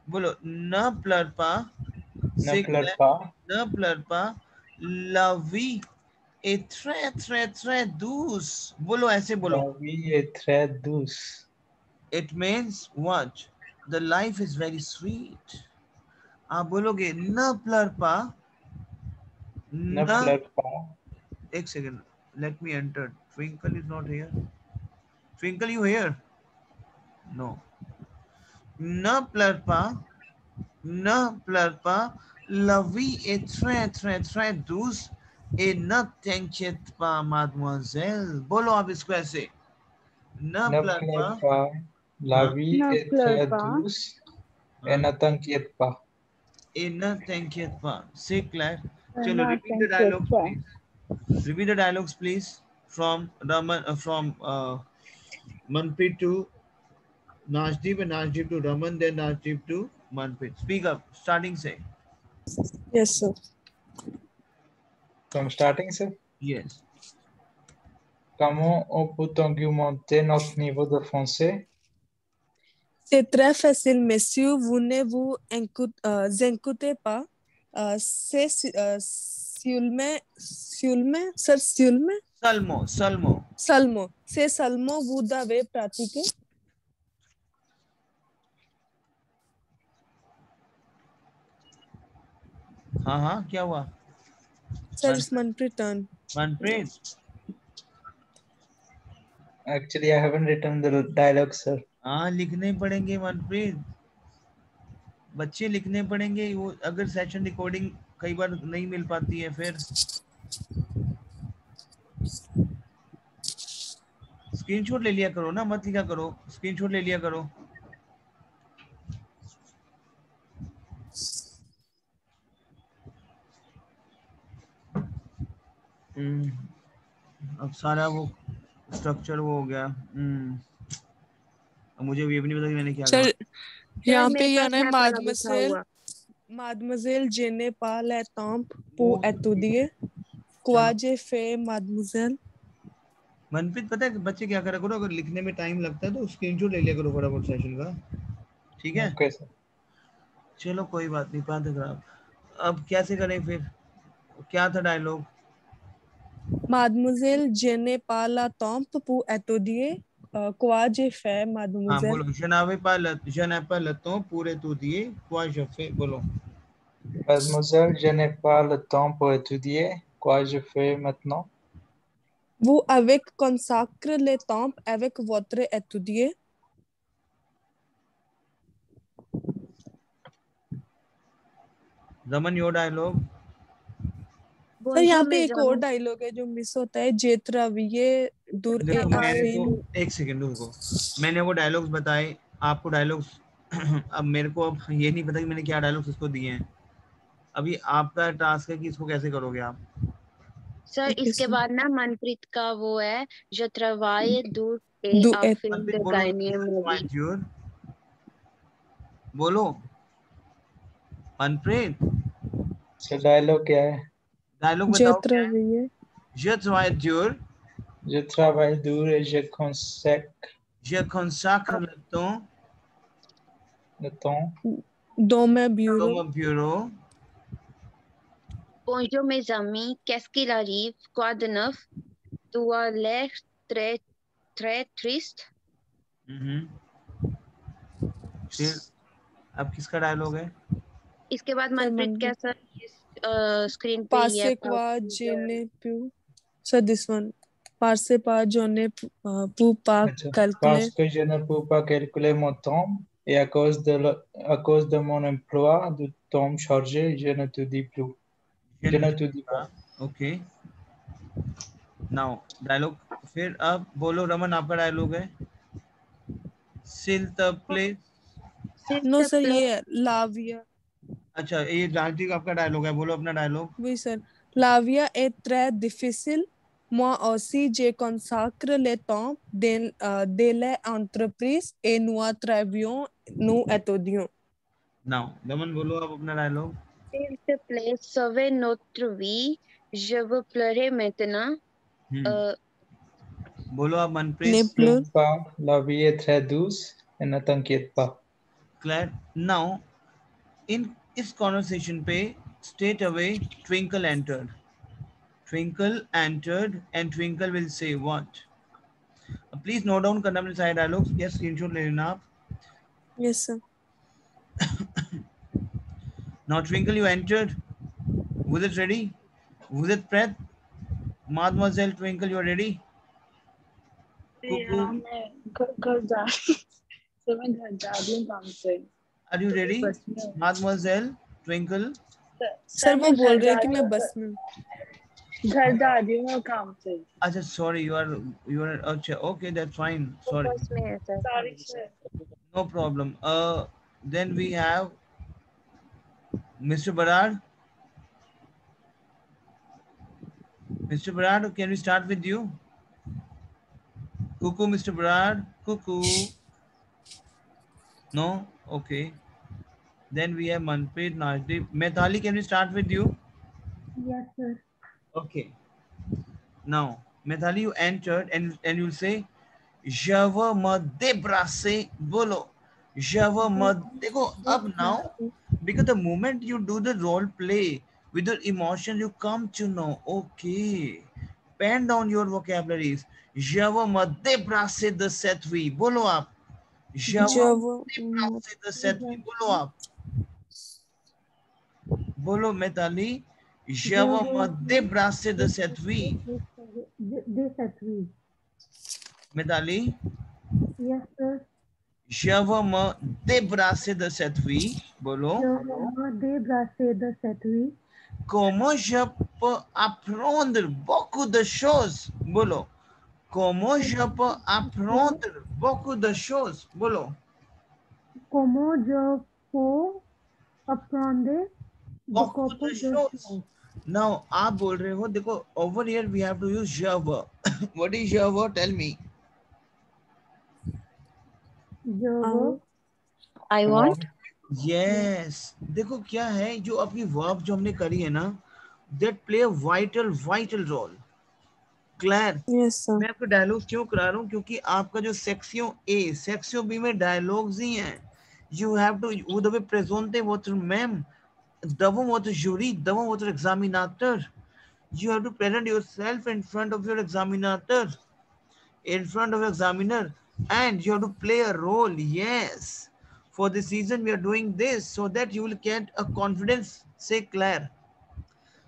बोलो न प्लर पा. Ne pleure pas. Ne pleure pas. La vie est très très très douce. बोलो ऐसे बोलो. La vie est très douce. It means what? The life is very sweet. आप बोलोगे न pillar पा. Ne pleure pas. एक second. Let me enter. Twinkle is not here. Twinkle, you here? No. Ne pleure pas. Ne pleure pas. La vie est très très très douce et ne t'inquiète pas, mademoiselle. बोलो आप इसको ऐसे. Ne pleure pas. La vie est très douce et ne t'inquiète pas. Et ne t'inquiète pas. C'est clair. Chalo, repeat the dialogue, please. Repeat the dialogues, please, from Raman, Manpreet to Najdeep, and Najdeep to Raman, then Najdeep to Manpreet. Speak up. Starting, say. Yes, sir. So I'm starting, sir? Yes. Comment on peut augmenter notre niveau de français? C'est très facile, monsieur. Vous ne vous inquiétez pas. C'est Salmo. C'est seulement vous devez pratiquer. हाँ, क्या हुआ? Sir, it's Manpreet turn. Manpreet. Actually, I haven't written the dialogue, sir. हाँ, लिखने पड़ेंगे मनप्रीत. बच्चे लिखने पड़ेंगे. वो अगर सेशन रिकॉर्डिंग कई बार नहीं मिल पाती है, फिर स्क्रीनशॉट ले लिया करो ना, मत लिखा करो, स्क्रीनशॉट ले लिया करो। अब सारा वो स्ट्रक्चर वो हो गया। अब मुझे ये भी नहीं पता कि मैंने क्या सर यहाँ पे मेरे ये पास ना है पड़ा बिछा हुआ। Mademoiselle je n'ai pas le temps pour étudier. Quoi j'ai fait, mademoiselle? Manpreet पता है बच्चे क्या करा करो, अगर लिखने में टाइम लगता है तो स्क्रीनशॉट ले लिया करो फटाफट सेशन का, ठीक है? Okay sir. चलो कोई बात नहीं, बात खराब। अब कैसे करें फिर, क्या था dialogue? Mademoiselle je n'ai pas le temps pour étudier. Quoi j'ai fait, हाँ mademoiselle? बोलो, je n'ai pas le temps pour étudier, quoi je fais, बोलो। Mademoiselle, je n'ai pas le temps pour étudier. Quoi je fais maintenant? Vous avez consacré le temps avec votre étudier. Raman your dialogue. Sir यहाँ पे एक और dialogue है जो miss होता है, जे travailler dur et देखो मेरे affin. को एक सेकंड रुको, मैंने वो डायलॉग्स बताए आपको, डायलॉग्स अब मेरे को अब ये नहीं पता कि मैंने क्या डायलॉग्स इसको दिए हैं। अभी आपका टास्क है कि इसको कैसे करोगे आप। सर इसके बाद ना मनप्रीत का वो है, je travaille dur et Du et affin de gagner ma vie. बोलो मनप्रीत, सर डायलॉग क्या है? डायलॉग je बताओ क्या है? travaille. Je travaille dur, Je travaille dur et je consacre je consacre le temps le temps Dans mes dans bureaux. mon bureau. Bonjour mes amis, qu'est-ce qu'il arrive? Quoi de neuf? Tu as l'air très très triste. फिर अब किसका dialogue है? इसके बाद मनप्रीत क्या sir screen पे ये Passe quoi je n'ai pu. So this one. Passe pas je n'ai pu pas अच्छा, calculer. parce que je ne peux pas calculer mon temps et à cause de mon emploi du temps chargé, je ne te dis plus. Je ne te dis pas. Okay now dialogue. फिर अब बोलो रमन, आपका dialogue है। सिल the place. No sir, ये है Lavia. अच्छा ये राजदीप आपका डायलॉग है, बोलो अपना dialogue. Oui sir. La vie est très difficile. Moi aussi, je consacre le temps de l'entreprise et nous travaillons, nous étudions. Now Raman बोलो आप अपना dialogue. S'il te plaît, sauve notre vie. Je veux pleurer maintenant. बोलो आप Manpreet. Ne pleure pas, la vie est très douce et ne t'inquiète pas. Claire, now in इस conversation पे straight away Twinkle entered. Twinkle entered and Twinkle will say what? Please note down करना अपने सारे dialogues. Yes, screenshot ले लेना आप. Yes sir. Now Twinkle, you entered. Was it ready? Was it prep? Mademoiselle Twinkle, you are ready? यार मैं घर जा तो मैं घर जा रही हूँ काम से। Are you ready? Mademoiselle Twinkle. Sir वो बोल रहे हैं कि मैं बस में घर जा रही हूँ काम से। अच्छा sorry, you are अच्छा okay, that's fine. Sorry. बस में है sir. Sorry sir. No problem. Then we have Mr. Barad. Mr. Barad, can we start with you? Cuckoo, Mr. Barad. Cuckoo. No? Okay. Then we have Manpreet, Najdeep. Methali, can we start with you? Yes sir. Okay. Now, Methali, you entered and you'll say, Java Madhebrase Bolo. Java Mad. Dekho, up now, because the moment you do the role play with your emotion, you come to know, okay, pen down your vocabularies. Java Madhebrase the Setvi. Bolo up. Java Madhebrase the Setvi. Bolo up. Bolo Methali. Java Madhebrase the Setvi. Methali. Yes sir. Java Madhebrase the Setvi. Bolo. Madhebrase the Setvi. Como je peux apprendre beaucoup de choses? Bolo. Como je peux apprendre beaucoup de choses? बोलो. Como je peux apprendre Beaucoup beaucoup de de choses. choses. Now आप बोल रहे हो, देखो over here we have to use je veux. What is je veux? Tell me. Je veux I want. Yes. देखो क्या है, जो अपनी वर्ब जो हमने करी है ना, that play a vital role. Claire, Yes, sir. मैं आपको डायलॉग क्यों करा रहा हूँ, क्योंकि आपका जो सेक्शन ए सेक्शन बी में डायलॉग्स ही हैं. You have to वो deve presente votre même devant votre jury, devant votre examinateur. You have to present yourself in front of your examinator, in front of your examiner, and you have to play a role. Yes. For this reason, we are doing this so that you will get a confidence. Say Claire.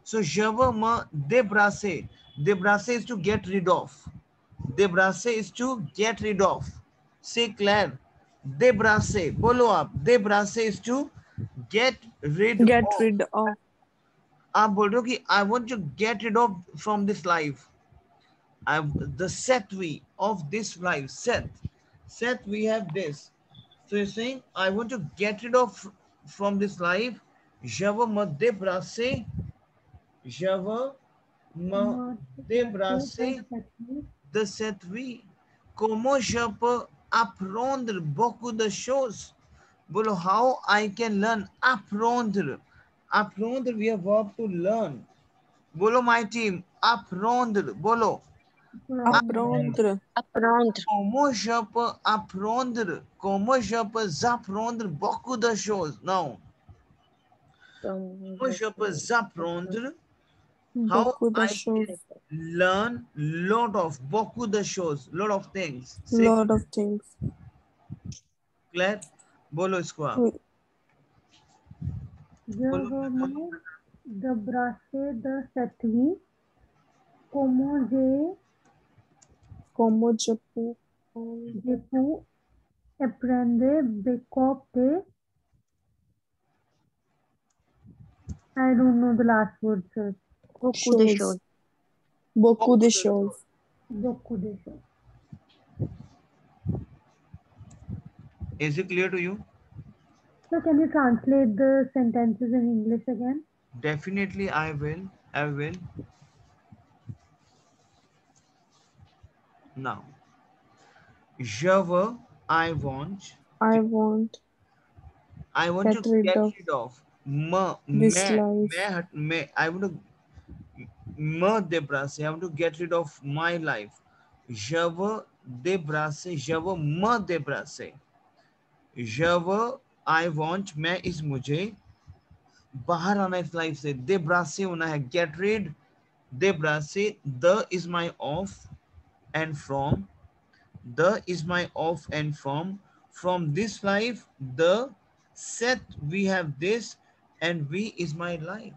So, je veux me débrasser. Débrasser is to get rid of. Débrasser is to get rid of. Say Claire. Débrasser. Bolo aap. Débrasser is to get rid Get of. rid of. आप बोल रहे हो कि I want to get rid of from this life. The set we of this life. Set we have this. So you're saying I want to get rid of from this life. Je veux me débrasser. Je veux me débrasser de cette vie. Comment je peux apprendre beaucoup de choses? Bolo, how I can learn? Apprendre. Apprendre, we have verb to learn. Bolo, my team. Apprendre. Bolo. Apprendre. Apprendre. Comment je peux apprendre? Comment je peux apprendre beaucoup de choses? Non. Comment je peux apprendre? How Beaucoup de I choses. can learn lot of, beaucoup de choses, lot of things. C'est Lot of things. clair? बोलो इसको आप. Oui. Je veux me débrasser de cette vie. Comment Como je peux. je peux apprendre beaucoup de. I don't know the last word, sir. Beaucoup de Choses. choses. Beaucoup de choses. Beaucoup de choses. Is it clear to you? So can you translate the sentences in English again? Definitely I will. I will. Now. Je veux, I want. I want I want Get to rid get of rid of. Me, this life. I want to me débrasser. I want to get rid of my life. Je veux débrasser. Je veux me débrasser. Je veux, I want, मैं इस मुझे बाहर आना इस life से. débrasser होना है get rid. débrasser, the is my off and from. The is my off and from this life. The set we have this and we is my life.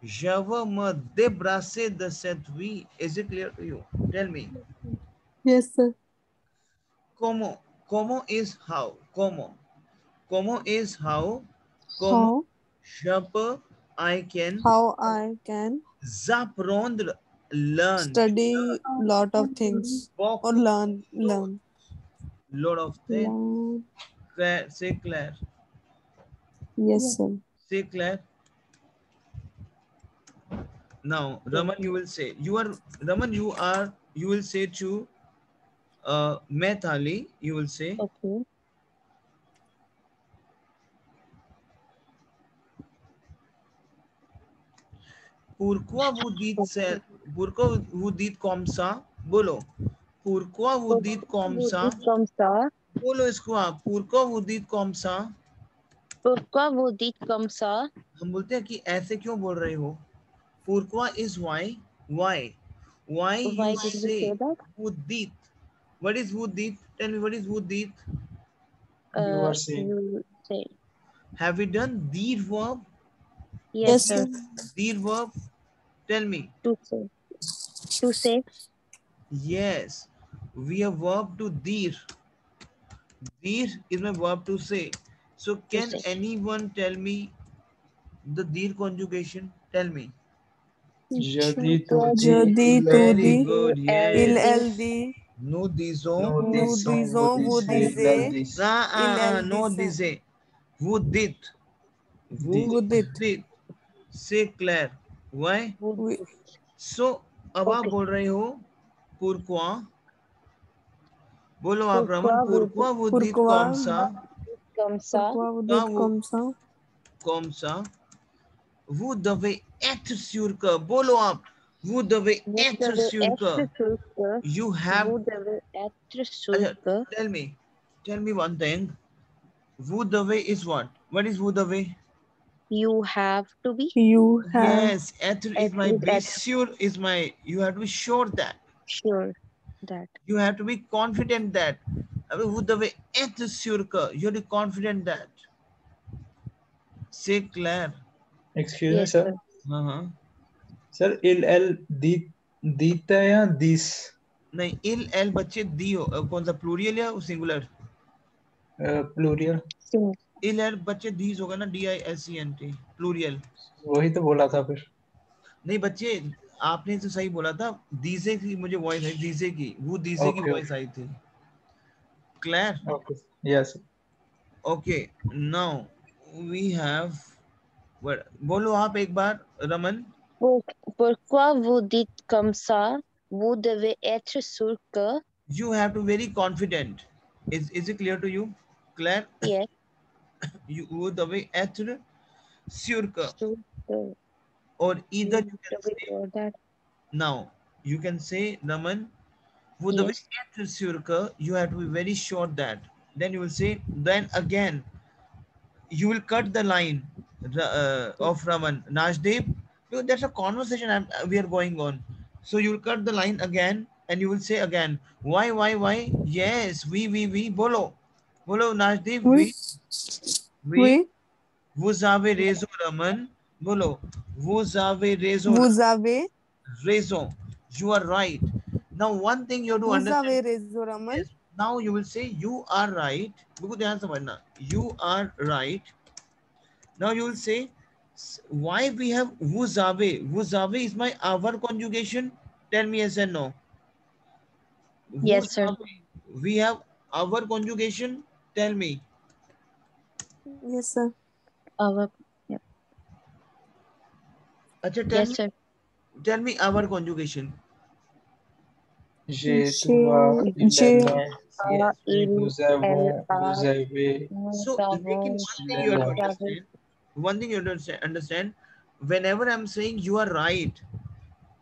Je veux me débrasser de cette vie. Is it clear to you? Tell me. Yes, sir. Como. Como is how. Como. Como is how. Como How? je peux, I can. How I can Apprendre, learn. study lot of things or learn. Lot of things. Learn. Claire, say Claire. Yes, sir. Say Claire. Now, Raman, you will say. Raman, you will say to मैं थाली, you will say. Okay. Pourquoi vous dites comme ça? बोलो. Pourquoi vous dites comme ça? Comme ça. बोलो इसको आप. Pourquoi vous dites comme ça? Pourquoi vous dites comme ça? हम बोलते हैं कि ऐसे क्यों बोल रहे हो? Pourquoi is why. Why Why you did you say say that? vous dites? What is vous dites? Tell me, what is vous dites? You are saying. You say. Have we done the verb? Yes, sir. The verb. Tell me. To say. To say. Yes, we have verb to dir. Dir is my verb to say. So can say. anyone tell me the dir conjugation? Tell me. Jadi tu Jadi tu Very di, good. il Yes. el di, Nous disons. nous nous disons, vous disiez, il elle Non disait. disait. Vous dites. Vous Vous dites. dites. C'est clair. Ouais. Oui. So, अब आप Okay. बोल रहे हो pourquoi. बोलो आप Raman. Pourquoi vous dites Pourquoi? comme ça. Comme ça. Pourquoi vous Quand dites vous- comme ça? Comme ça. Vous devez être sûr que. बोलो आप. Vous devez Vous être devez sûr que. être sûr que. You have. Vous devez être sûr अच्छा, que. tell me one thing. Vous devez is what? What is vous devez? You have to be You have. Yes, être is my with be être. sure is my. You have to be sure that. Sure that. You have to be confident that. अबे vous devez être sûr que. You have to be confident that. C'est clair. excuse me Yes, sir. sir. हाँ. Sir, il el दीता है या this? नहीं, इल L बच्चे दी हो. कौन सा प्लूरियल या सिंगुलर? प्लूरियल. इल एल बच्चे दीज होगा ना. DISENT प्लूरियल. वही तो बोला था फिर. नहीं बच्चे, आपने तो सही बोला था. दीजे की मुझे वॉइस आई. दीजे की. वो दीजे की Okay, वॉइस आई थी. Clear? Okay. Yes. Okay, now we have. बोलो आप एक बार Raman. Pourquoi vous dites comme ça? Vous devez être sûr que. You have to be very confident. Is it clear to you? Claire? Yes. You devez être sûr que. Sûr que. Or either you You can devez say. sure that. Now you can say Raman. Vous devez Yes. être sûr que. You have to be very sure that. Then you will say. Then again. You will cut the line of Raman. Najdeep, because that's a conversation we are going on. So you will cut the line again and you will say again, why? Yes, we. Bolo. Najdeep, Oui. we. Oui. Vous avez raison, Raman. Bolo. Vous avez raison. Vous avez. Raison. You are right. Now one thing you have to Vous understand. avez raison, Raman. Yes. Now you will say you are right. You are right. Now you will say why we have vous avez. Vous avez is my our conjugation. Tell me yes and no. Yes, sir. We have our conjugation. Tell me. Yes, sir. Our. Acha, Yes, sir. tell me our conjugation. J'ai, J'ai- toi, il, j'ai- elle, Yes. nous avons, vous avez. So, लेकिन one thing you have to understand. One thing you have to understand. Whenever I'm saying you are right,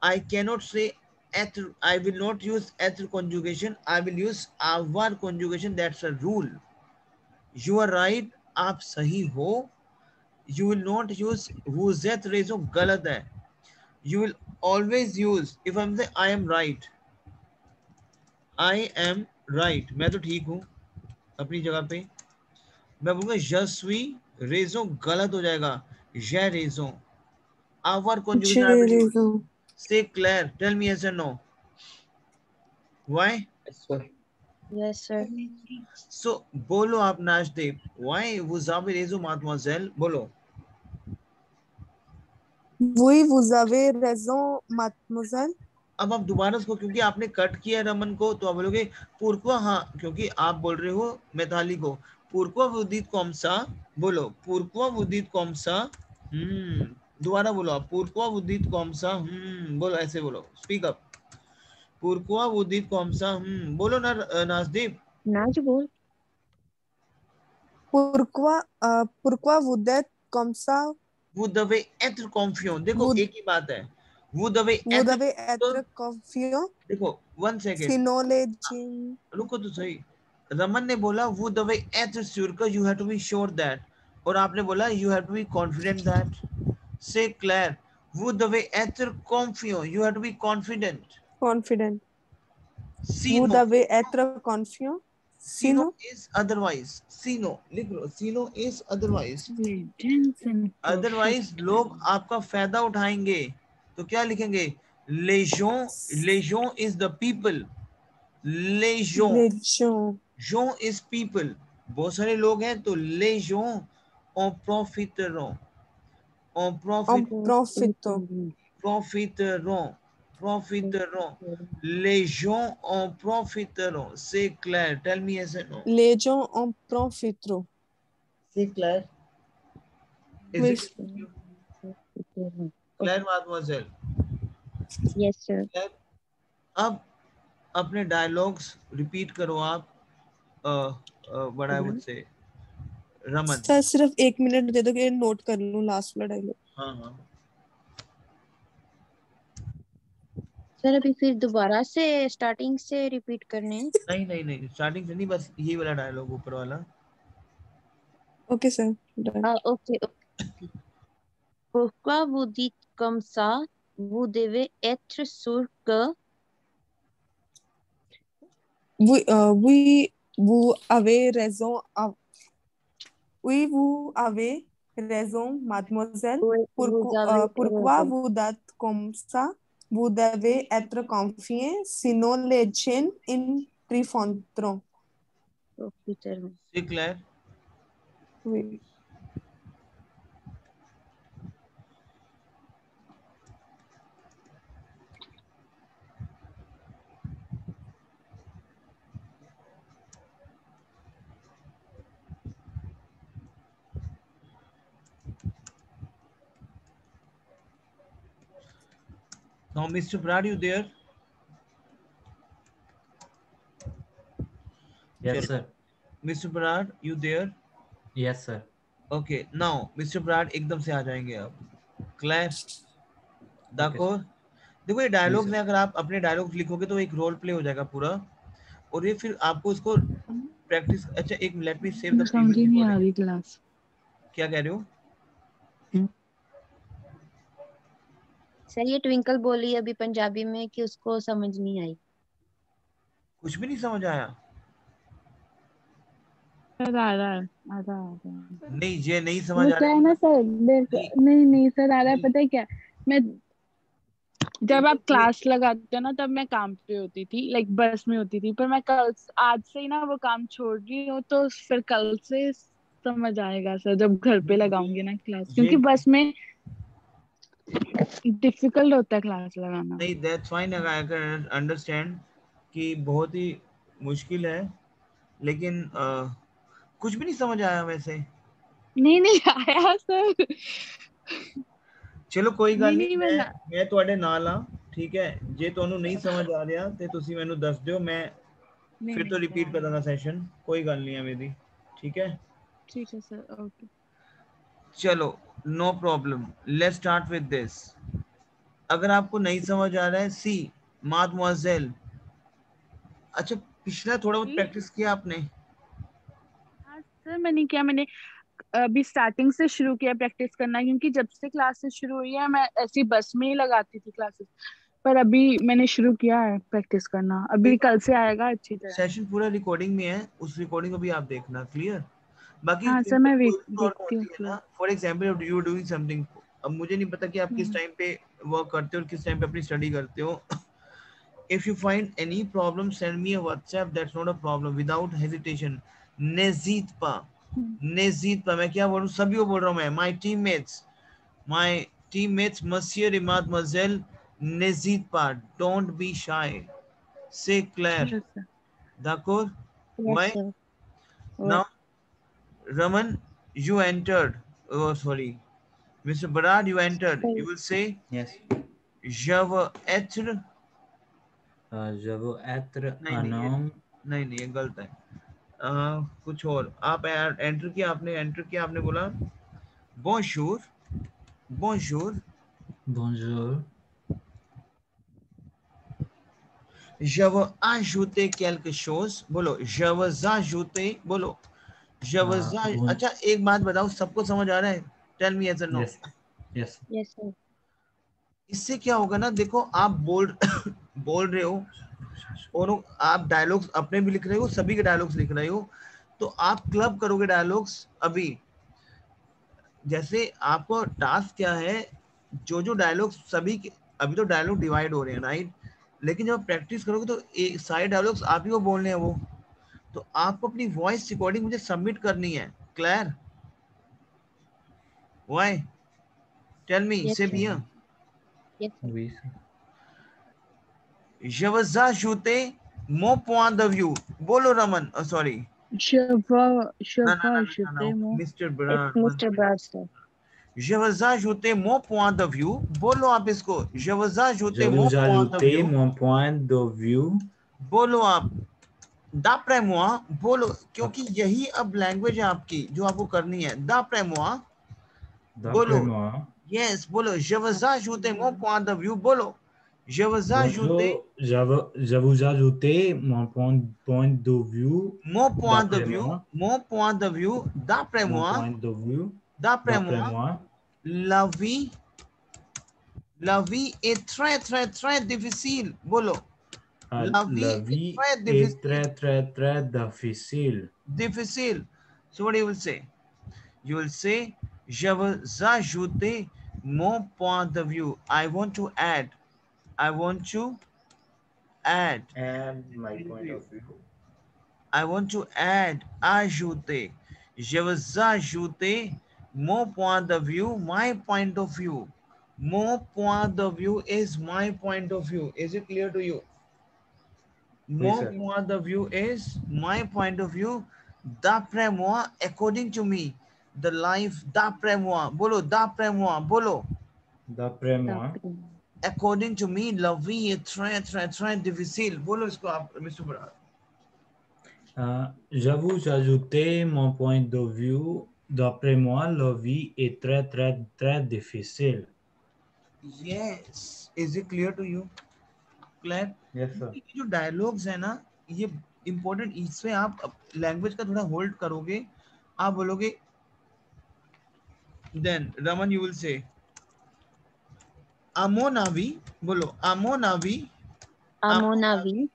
I cannot say at. I will not use at conjugation. I will use our conjugation. That's a rule. You are right. आप सही हो. You will not use whose that रेजो गलत है. You will always use if I'm saying I am right. I am right. मैं तो ठीक हूँ अपनी जगह पे. मैं बोलूँगा je suis रेजो गलत हो जाएगा. Je रेजो. Our conjugation. I will J'ai use. raison. Say Claire. Tell me yes or no. Why? Yes, sir. Yes, sir. So बोलो आप नाजदेव. Why vous avez raison, mademoiselle? बोलो. Oui, vous avez raison, mademoiselle. अब आप दोबारा उसको, क्योंकि आपने cut किया रमन को, तो आप बोलोगे pourquoi. हाँ, क्योंकि आप बोल रहे हो मैथाली को. pourquoi vous dites comme ça. बोलो pourquoi vous dites comme ça. दोबारा बोलो आप. pourquoi vous dites comme ça. बोलो ऐसे बोलो. Speak up. pourquoi vous dites comme ça. बोलो ना नाजदीप. नाज बोल. Pourquoi vous êtes comme ça? Vous devez être confiant. देखो एक ही बात है. Vous devez Vous devez être confiant. देखो 1 second. Sinon les रुको तो सही. रमन ने बोला वो devez être sûr que. You have to be sure that. और आपने बोला you have to be confident that. Say Claire. Vous devez être confiant. You have to be confident. confident. Vous Sinon. devez être confiant. Sinon is otherwise. Sinon लिख लो. Sinon is otherwise. Otherwise लोग आपका फायदा उठाएंगे. तो क्या लिखेंगे? Les gens is the people. Les gens is people. बहुत सारे लोग हैं तो les gens en profiteront. En profiteront. profiteront, profiteront. Les gens en profiteront. C'est clair. Tell me yes or no. Les gens en profiteront. C'est clair. Is Oui. it clair, mademoiselle? Yes, sir. Clair? अब अपने dialogues repeat करो आप. What I would say. Raman. Sir सिर्फ 1 minute दे दो कि note कर लूं last वाला डायलॉग. हाँ हाँ. सर अभी फिर दोबारा से स्टार्टिंग से रिपीट करने हैं. नहीं नहीं नहीं, स्टार्टिंग से नहीं, बस यही वाला डायलॉग ऊपर वाला. Okay sir. Okay. Pourquoi vous dites comme ça? Vous devez être sûr que oui, vous avez raison. Oui, vous avez raison, mademoiselle. vous avez Pourquoi raison. vous dites comme ça? Vous devez être confiant, sinon les gens in profiteront. Profiteront. C'est clair. Oui. Now, Mr. Brad, you there? Yes, sir. Mr. Brad, you there? Yes, sir. Okay. Now, Mr. Brad, एकदम से आ जाएंगे आप. Clear? d'accord? देखो ये dialogue में अगर आप अपने डायलॉग लिखोगे तो एक रोल प्ले हो जाएगा पूरा, और ये फिर आपको उसको प्रैक्टिस. अच्छा एक लेट मी सेव द समझ ही नहीं आ रही क्लास. क्या कह रहे हो? सर ये ट्विंकल बोली अभी पंजाबी में कि उसको समझ नहीं आई. कुछ भी नहीं समझ आया? सर आ रहा है. नहीं ये नहीं समझ वो आ क्या रहा है ना सर, नहीं सर आ रहा है. पता है क्या, मैं जब आप क्लास लगाते हो ना तब मैं काम पे होती थी, लाइक बस में होती थी, पर मैं कल आज से ही ना वो काम छोड़ रही हूँ, तो फिर कल से समझ आएगा सर जब घर पे लगाऊंगी ना क्लास, क्योंकि बस में डिफिकल्ट होता है क्लास लगाना. नहीं that's fine, I can understand कि बहुत ही मुश्किल है, लेकिन कुछ भी नहीं समझ आया वैसे. नहीं आया सर. चलो कोई गल नहीं, मैं ਤੁਹਾਡੇ ਨਾਲ ਆ, ठीक है? जे ਤੁਹਾਨੂੰ नहीं समझ आ रहा ਤੇ ਤੁਸੀਂ ਮੈਨੂੰ ਦੱਸ ਦਿਓ, मैं फिर तो रिपीट कर दूंगा सेशन, कोई गल नहीं है मेरी. ठीक है सर. ओके चलो no problem, let's start with this. अगर आपको नहीं समझ आ रहा है, सी माdemoiselle. अच्छा पिछला थोड़ा बहुत प्रैक्टिस किया आपने? हाँ सर मैंने किया, मैंने अभी स्टार्टिंग से शुरू किया प्रैक्टिस करना, क्योंकि जब से क्लासेस शुरू हुई है मैं ऐसी बस में ही लगाती थी क्लासेस, पर अभी मैंने शुरू किया है प्रैक्टिस करना, अभी कल से आएगा अच्छी तरह. सेशन पूरा रिकॉर्डिंग में है, उस रिकॉर्डिंग को भी आप देखना. क्लियर? बाकी हाँ सर मैं देखती हूँ. For example you doing something, अब मुझे नहीं पता कि आप किस टाइम पे वर्क करते हो और किस टाइम पे अपनी स्टडी करते हो. If you find any problem, send me a WhatsApp. That's not a problem. Without hesitation. N'hésite pas. N'hésite pas. मैं क्या बोल रहा हूँ? सभी को बोल रहा हूँ मैं. My teammates, monsieur et mademoiselle, n'hésite pas. Don't be shy. C'est clair. D'accord? Why? Now, Raman, you entered. Oh, sorry. Mr. Barad, you entered. You will say, yes. Je veux être. Je veux être un homme. नहीं ये गलत है. कुछ और. आप enter किया, आपने बोला bonjour. Je veux ajouter quelque chose. बोलो je veux ajouter. बोलो je veux. अच्छा एक बात बताओ, सबको समझ आ रहा है? Tell me yes or no. Yes sir. इससे क्या होगा ना, देखो आप बोल रहे हो और आप डायलॉग्स अपने भी लिख रहे हो, सभी के डायलॉग्स लिख रहे हो, तो आप क्लब करोगे डायलॉग्स. अभी जैसे आपको टास्क क्या है, जो डायलॉग्स सभी के, अभी तो डायलॉग डिवाइड हो रहे हैं राइट, लेकिन जब प्रैक्टिस करोगे तो एक सारे डायलॉग्स आप ही को बोलने हैं वो, तो आपको अपनी वॉइस रिकॉर्डिंग मुझे सबमिट करनी है. क्लियर? व्हाई? Tell me. से भी Yes, sir. Oui, sir. Je vous ajoute mon point de vue. Bolo Raman. Oh, sorry. Je veux No. ajouter mon. Mr. It's Brad. Mr. Brad, sir. Je vous ajoute mon point de vue. बोलो आप इसको. Je vous ajoute Je mon vous point de ajoute vue. mon point de vue. बोलो आप. D'après moi, बोलो, क्योंकि यही अब language है आपकी जो आपको करनी है. D'après moi. D'après बोलो. moi. Yes, बोलो. Je vous ajoute mon point de vue. बोलो. Je vous ajoute Bonjour, je vous ajoute mon point de vue. mon point de D'après vue. moi. Mon point de vue. D'après Mon moi. point de vue. D'après D'après moi. moi. La vie est très difficile. बोलो. La La vie vie est est très difficile. difficile. So what you will say? You will say, je veux ajouter mon point de vue. I want to add. I want to add. And my point of view. I want to add. Ajouter. Je veux ajouter mon point de vue. My point of view. Mon point de vue is my point of view. Is it clear to you? Mon point of view is my point of view. D'après moi, according to me, the life. D'après moi, bolo. D'après moi, bolo. D'après moi. According to me, la vie est très difficile. Bolo इसको आप, Mr. Brad. Je vous ajoute mon point de vue. D'après moi, la vie est très difficile. Yes. Is it clear to you? Clear? Yes, sir. ये जो dialogues है ना, ये important. इससे आप language का थोड़ा होल्ड करोगे. आप बोलोगे. Then Raman, you will say, à mon avis, बोलो, à mon avis, À mon avis,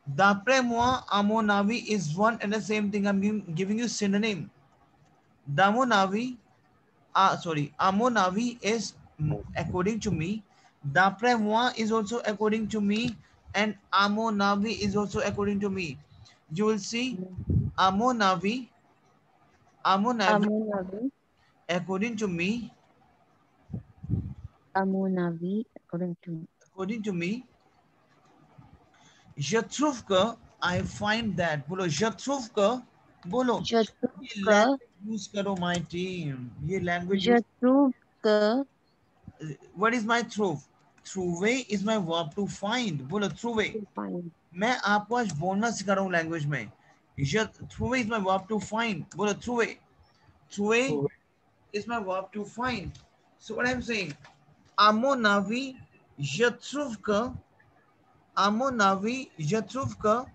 d'après moi, à mon avis is one and the same thing. I'm giving you synonym. À mon avis, à mon avis is according to me. D'après moi is also according to me, and à mon avis is also according to me. You will see, à mon avis, à mon avis, according to me, à mon avis, according to me, je trouve que, I find that, बोलो, je trouve que, बोलो, je trouve ये que, language use करो my team, ये language je use. trouve que, What is my trouve? Trouver is my verb to find. बोलो trouver. मैं आपको आज बोलना सिखा रहा हूँ लैंग्वेज में. Trouver is my verb to find. बोलो trouver. Trouver is my verb to find. So what I'm saying, à mon avis, je trouve que, à mon avis, je trouve que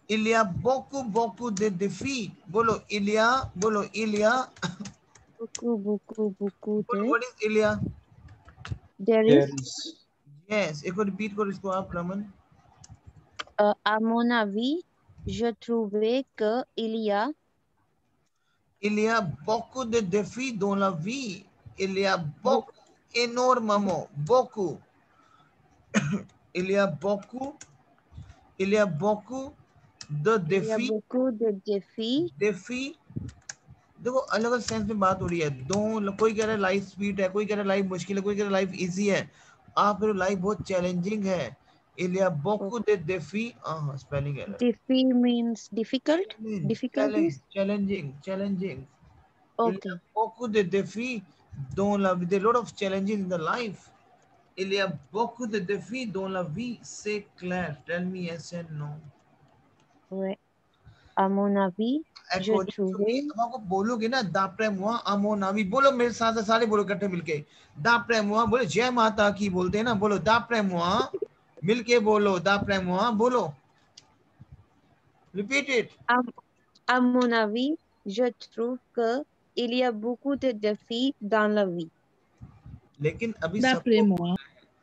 il y a beaucoup de défis. बोलो il y a, बोलो il y a. beaucoup de. What is il y a? There is. Yes, एक बार repeat करो इसको आप, Raman. À mon avis, je trouvais que il y a beaucoup de défis dans la vie. Il y a beaucoup, énormément, beaucoup. il y a beaucoup de défis. beaucoup de défis. défis. देखो अलग अलग sense में बात हो रही है. दो, कोई कह रहा है लाइफ स्वीट है, कोई कह रहा है लाइफ मुश्किल है, कोई कह रहा है लाइफ इजी है. आप फिर लाइफ बहुत चैलेंजिंग है. Il y a beaucoup de défis. Spelling error. Défi means difficult. Difficulties. Challenging. Okay. Il y a beaucoup de défis dans la vie. There are a lot of challenges in the life. Il y a beaucoup de défis dans la vie. C'est clair. Tell me yes and no. Ouais. À mon avis, je trouvais. अब आपको बोलोगे ना, d'après moi, à mon avis, बोलो मेरे साथ सारे बोलो इकट्ठे मिलके. d'après moi, बोलो जय माता की बोलते हैं ना, बोलो d'après moi, मिलके बोलो d'après moi, बोलो. Repeat it. À mon avis, je trouve que il y a beaucoup de défis dans la vie. लेकिन अभी सबको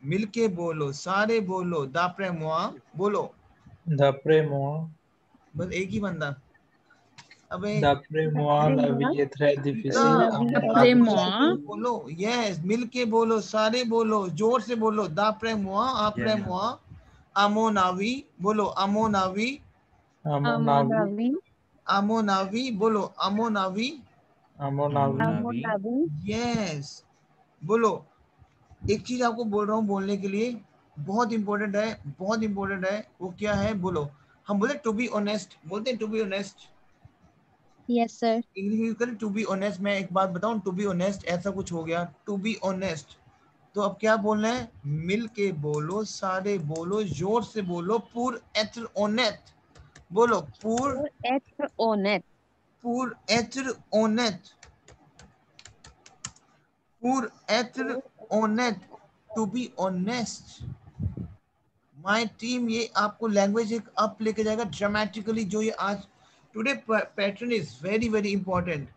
मिलके बोलो, सारे बोलो, d'après moi, बोलो. D'après moi. बस एक ही बंदा. अबे D'après moi, la vie est très difficile. D'après moi. बोलो. Yes, मिलके बोलो, सारे बोलो, जोर से बोलो. d'après moi, après moi, à mon avis, बोलो, à mon avis. À mon avis. À mon avis, बोलो, à mon avis. À mon avis. Yes, बोलो. एक चीज आपको बोल रहा हूँ बोलने के लिए, बहुत इंपॉर्टेंट है, बहुत इंपॉर्टेंट है। वो क्या है बोलो? हम बोलते टू बी ऑनेस्ट, बोलते हैं to be honest. Yes sir. English use करें टू बी ऑनेस्ट। मैं एक बात बताऊं, टू बी ऑनेस्ट ऐसा कुछ हो गया, टू बी ऑनेस्ट। तो अब क्या बोलना है? मिल के बोलो, सारे बोलो, जोर से बोलो, पूर एत्र ऑनेस्ट बोलो, पूर एट ओनेट। पूर एत्र ऑनेस्ट, पूर एत्र ऑनेस्ट, to be honest. My team ये आपको लैंग्वेज एक अप लेके जाएगा ड्रामेटिकली। जो ये आज today pattern is very very important.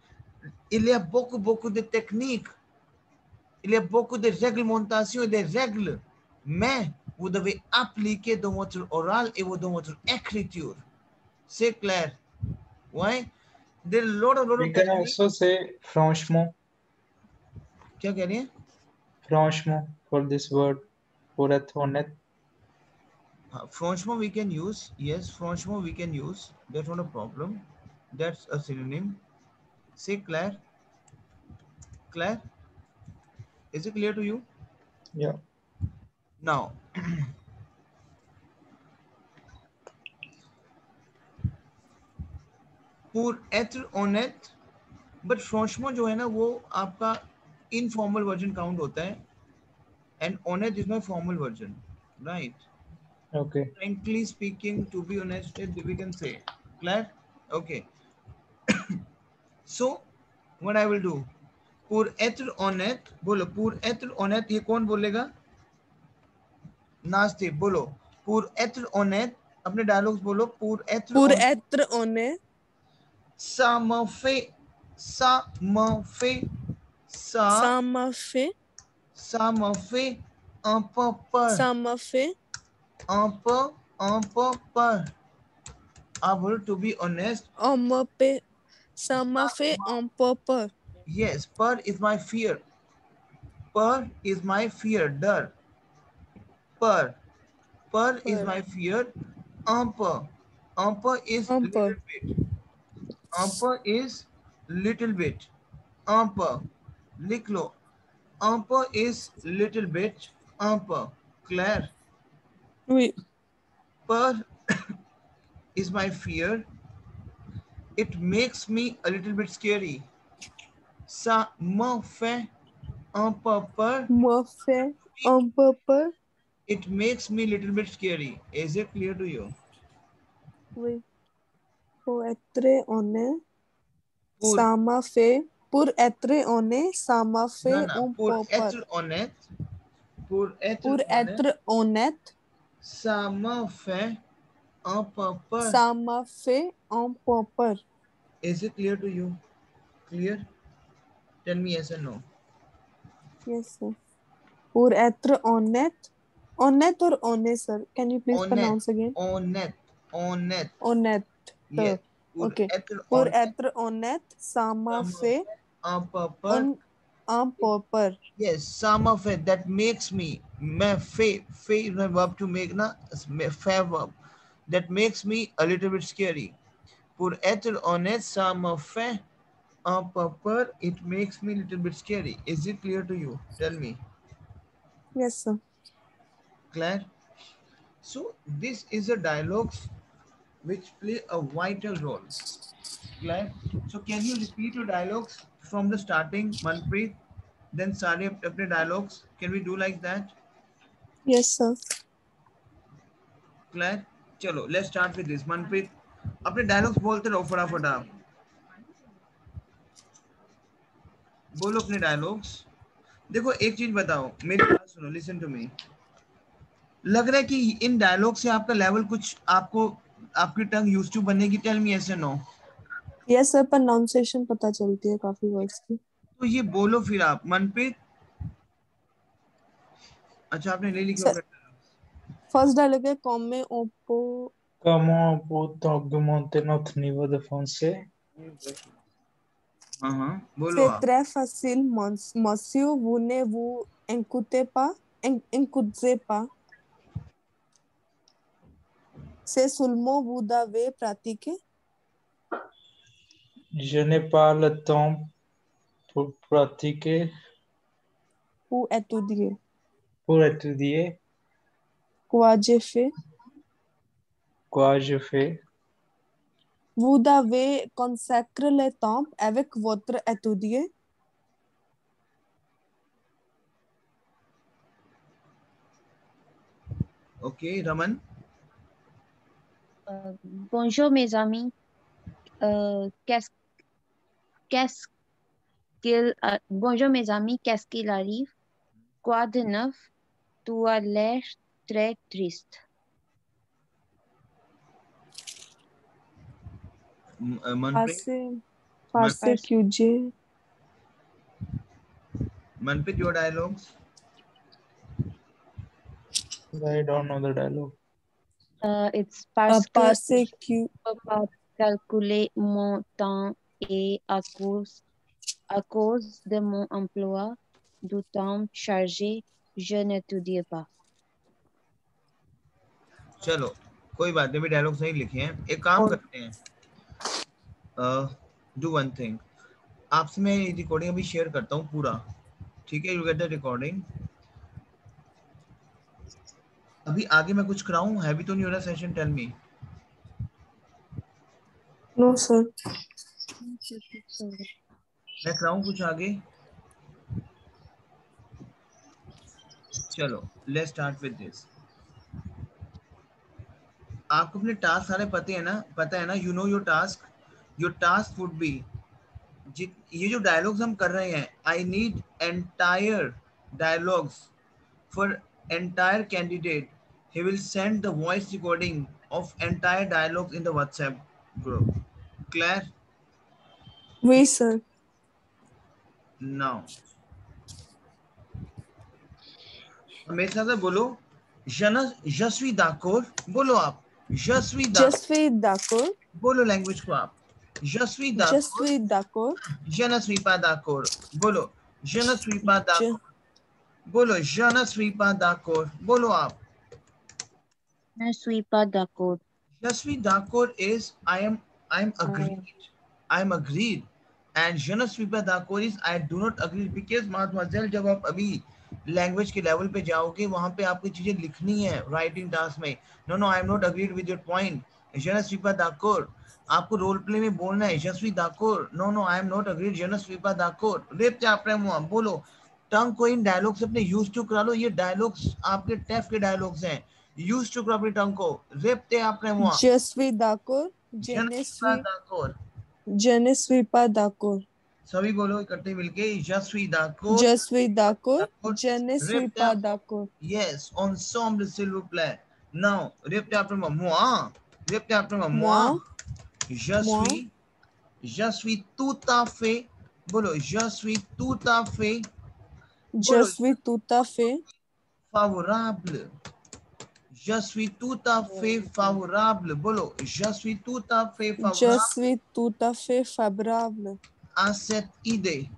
Il y a beaucoup de techniques, il y a beaucoup de réglementations et des règles, mais vous devez appliquer dans votre oral et dans votre écriture. C'est clair? Ouais. There are lot We of can techniques. also say franchement, क्या कह रही हैं? franchement for this word, pour être honnête. Franchement we can use. Yes, franchement we can use. That's not a problem. That's a synonym. C'est clair? Clair? Is it clear to you? Yeah. Now, pour être honnête, but फ्रॉन्चमो जो है ना वो आपका informal version count होता है, and honest is my formal version, right? Okay. Frankly speaking, to be honest, we can say clear. Okay, so what I will do, pour être honnête बोलो, pour être honnête ये कौन बोलेगा? नास्ते बोलो, pour être honnête. अपने dialogues बोलो, pour être Pour honnête. être honnête, ça me fait ça me fait ça m'a fait, ça me fait un peu peur, ça m'a fait, un peu peur. आप बोलो to be honest. on m'a fait, ça m'a fait un peu peur. Yes, peur is my fear. Peur is my fear. डर. Peur. Peur is Peur. my fear. Un peu. Un peu is Un little peu. bit. Un peu is little bit. Un peu. लिख लो. Un peu is little bit. Un peu. Claire. Oui. Peur is my fear. It makes me a little bit scary. Ça me fait un peu peur. M'a fait un peu peur. It makes me a little bit scary. Is it clear to you? Oui. Pour être honnête, Pour, ça m'a fait, pour être honnête, ça m'a fait na, un pour peu peur. être honnête, pour être Pour honnête, être honnête, ça me fait un peu peur. ça m'a fait un peu peur. Is it clear to you? Clear? Tell me yes or no. Yes, sir. Pour être honnête, honnête or honnête, sir? Can you please Honnête, pronounce again? honnête, honnête. Honnête. Yes. Pour Okay. être Pour honnête, être honnête, ça m'a fait un peu peur. un peu peur. Yes, some of it that makes me, fe is my verb to make, na, fe verb, that makes me a little bit scary. Pour être honnête, ça me fait un peu peur. It makes me a little bit scary. Is it clear to you? Tell me. Yes, sir. Claire? So this is a dialogues which play a vital role. Claire? So can you repeat your dialogues from the starting, Manpreet? Then Sari apne dialogues. Can we do like that? Yes, sir. Claire? चलो let's start with this. Manpreet अपने dialogues बोलते रहो फटाफट. आप बोलो अपने dialogues. देखो एक चीज बताओ, मेरी बात सुनो, लिसन टू मी. लग रहा है कि इन डायलॉग से आपका लेवल कुछ, आपको आपकी टंग यूज्ड टू बनने की. टेल मी यस और नो. Yes, sir. Pronunciation पता चलती है काफी वर्ड्स की. तो ये बोलो फिर आप, मनप्रीत. अच्छा आपने ले लिखे Sir, first dialogue है come oppo. Comment peut augmenter notre niveau de français? हाँ बोलो C'est आप. très facile, monsieur. Vous ne vous inquiétez pas. Inquiétez pas. C'est seulement vous devez pratiquer. Je n'ai pas le temps pour pratiquer. Ou étudier. Pour étudier. Quoi j'ai fait? Quoi je fais? Vous devez consacrer le temps avec votre étudier. Okay, Raman. Bonjour mes amis. Qu'est-ce bonjour mes amis, qu'est-ce qu'il arrive? Quoi de neuf? Tu as l'air très triste. Manpreet. Passé कीजिए. Manpreet, your dialogues. I don't know the dialogue. It's parce que Passé je ne peux pas calculer mon temps et à cause de mon emploi du temps chargé, je n'étudie pas. चलो कोई बात नहीं, dialogues नहीं लिखे हैं. एक काम करते हैं, डू वन थिंग. आपसे मैं रिकॉर्डिंग अभी शेयर करता हूँ पूरा, ठीक है? You get the recording. अभी आगे मैं कुछ कराऊं? Have you to new session? Tell me. No sir. मैं कराऊं कुछ आगे? चलो लेट्स स्टार्ट विद दिस. आपको अपने टास्क सारे पता है ना? You know your task. Your task would be, ये जो डायलॉग्स हम कर रहे हैं, I need entire dialogues for entire candidate. He will send the voice recording of entire dialogues in the WhatsApp group. Clear? Oui sir. Now मेरे साथ बोलो. je suis d'accord. बोलो आप. je suis d'accord. बोलो लैंग्वेज को आप. je suis d'accord. je ne suis pas d'accord. बोलो. je ne suis pas d'accord. बोलो. je ne suis pas d'accord. बोलो आप. Je ne suis pas d'accord. je suis d'accord is I'm agreed. I'm agreed. And je ne suis pas d'accord is I do not agree, because माधमाजल जब आप अभी language के level पे जाओगे, वहां पे आपको चीजें लिखनी है राइटिंग टास्क में. No no, I am not agreed with your point. je ne suis pas d'accord. आपको रोल प्ले में बोलना है je suis d'accord. No no, I am not agreed. je ne suis pas d'accord. रेप चापरे मुआ बोलो. टंग को इन डायलॉग से अपने यूज टू करा लो. ये डायलॉग्स आपके टेफ के डायलॉग्स हैं. यूज टू करो अपनी टंग को. रेपते आपने मुआ. Je suis d'accord. Je ne suis d'accord. Je ne suis pas d'accord. सभी बोलो इकट्ठे मिलके. je suis d'accord. Je suis d'accord. Je ne suis pas d'accord. Yes, ensemble s'il vous plaît. Now, répétez après moi. Moi. Répétez après moi. Moi. Je suis tout à fait. बोलो. je suis tout à fait. Je suis tout à fait favorable. je suis tout à fait favorable. बोलो. je suis tout à fait favorable. Je suis tout à fait favorable à cette idée.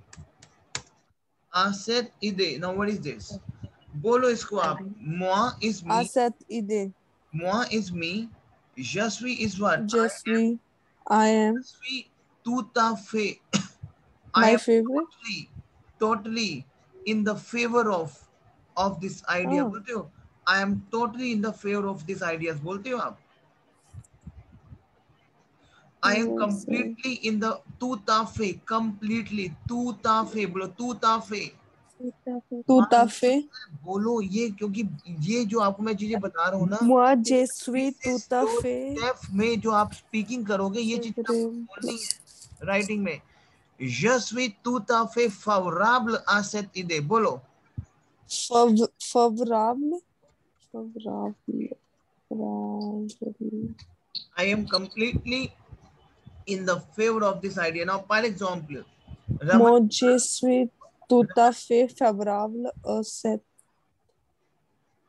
À cette idée. Now what is this? बोलो इसको आप. moi is me. à cette idée. Moi is me. Je suis is what? Je suis. I am. Je suis tout à fait. My favorite. Totally in the favor of this idea. बोलते हो? I am totally in the favor of this ideas. बोलते हो आप? I am completely in the tout à fait. Completely. Tout à fait. बोलो tout à fait. Tout à fait. बोलो ये, क्योंकि ये जो आपको मैं चीजें बता रहा हूँ ना, moi je suis tout à fait में जो आप स्पीकिंग करोगे, ये चीजें बोलनी है राइटिंग में. je suis tout à fait favorable à cette idée. बोलो. favorable. I am completely in the favor of this idea. Now, par exemple, moi je suis tout à fait favorable à cette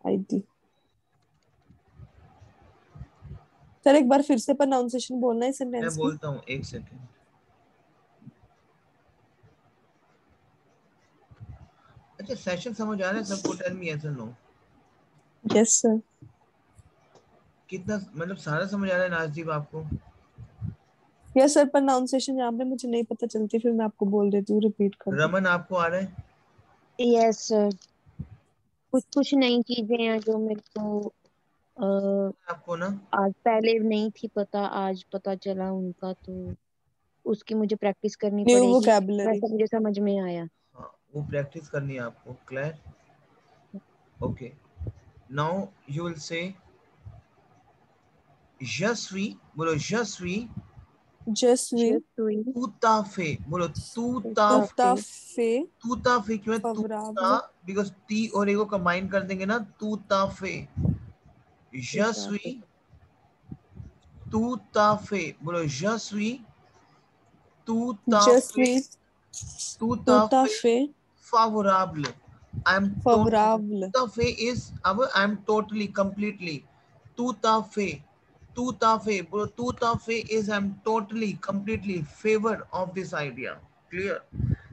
idée. Sir एक बार फिर से प्रोनाउंसिएशन बोलना है sentence मैं बोलता हूँ, एक सेकंड. अच्छा, सेशन समझ आ रहा है सबको? टेल मी यस और नो. Yes sir. कितना मतलब सारा समझ आ रहा है नाज़दीप आपको? Yes sir. प्रोनाउंसिएशन यहाँ पे मुझे नहीं पता चलती, फिर मैं आपको बोल देती हूँ, रिपीट कर. रमन आपको आ रहा है? Yes sir. कुछ नई चीजें हैं जो मेरे को आपको ना आज पहले नहीं थी पता, आज पता चला उनका, तो उसकी मुझे प्रैक्टिस करनी न्यू पड़ेगी। वोकैबुलरी। वैसे मुझे समझ में आया। हाँ, वो प्रैक्टिस करनी है आपको। Clear? Okay, now you will से यशवी, बोलो यशवी। जसवी सुई तूताफे, बोलो तूताफे। तुताफे तूताफे क्यों है? तूता, फवराबल बिकॉज टी और ए को कंबाइन कर देंगे ना, तूताफे। यशवी तूताफे, बोलो Yashvi तूताफे। जसवी तूताफे तुताफे favorable. I'm totally. फवराबल Tutafe is our. I'm totally, completely. Tutafe. Tutafe. Bro, Tutafe is I'm totally, completely favor of this idea. Clear?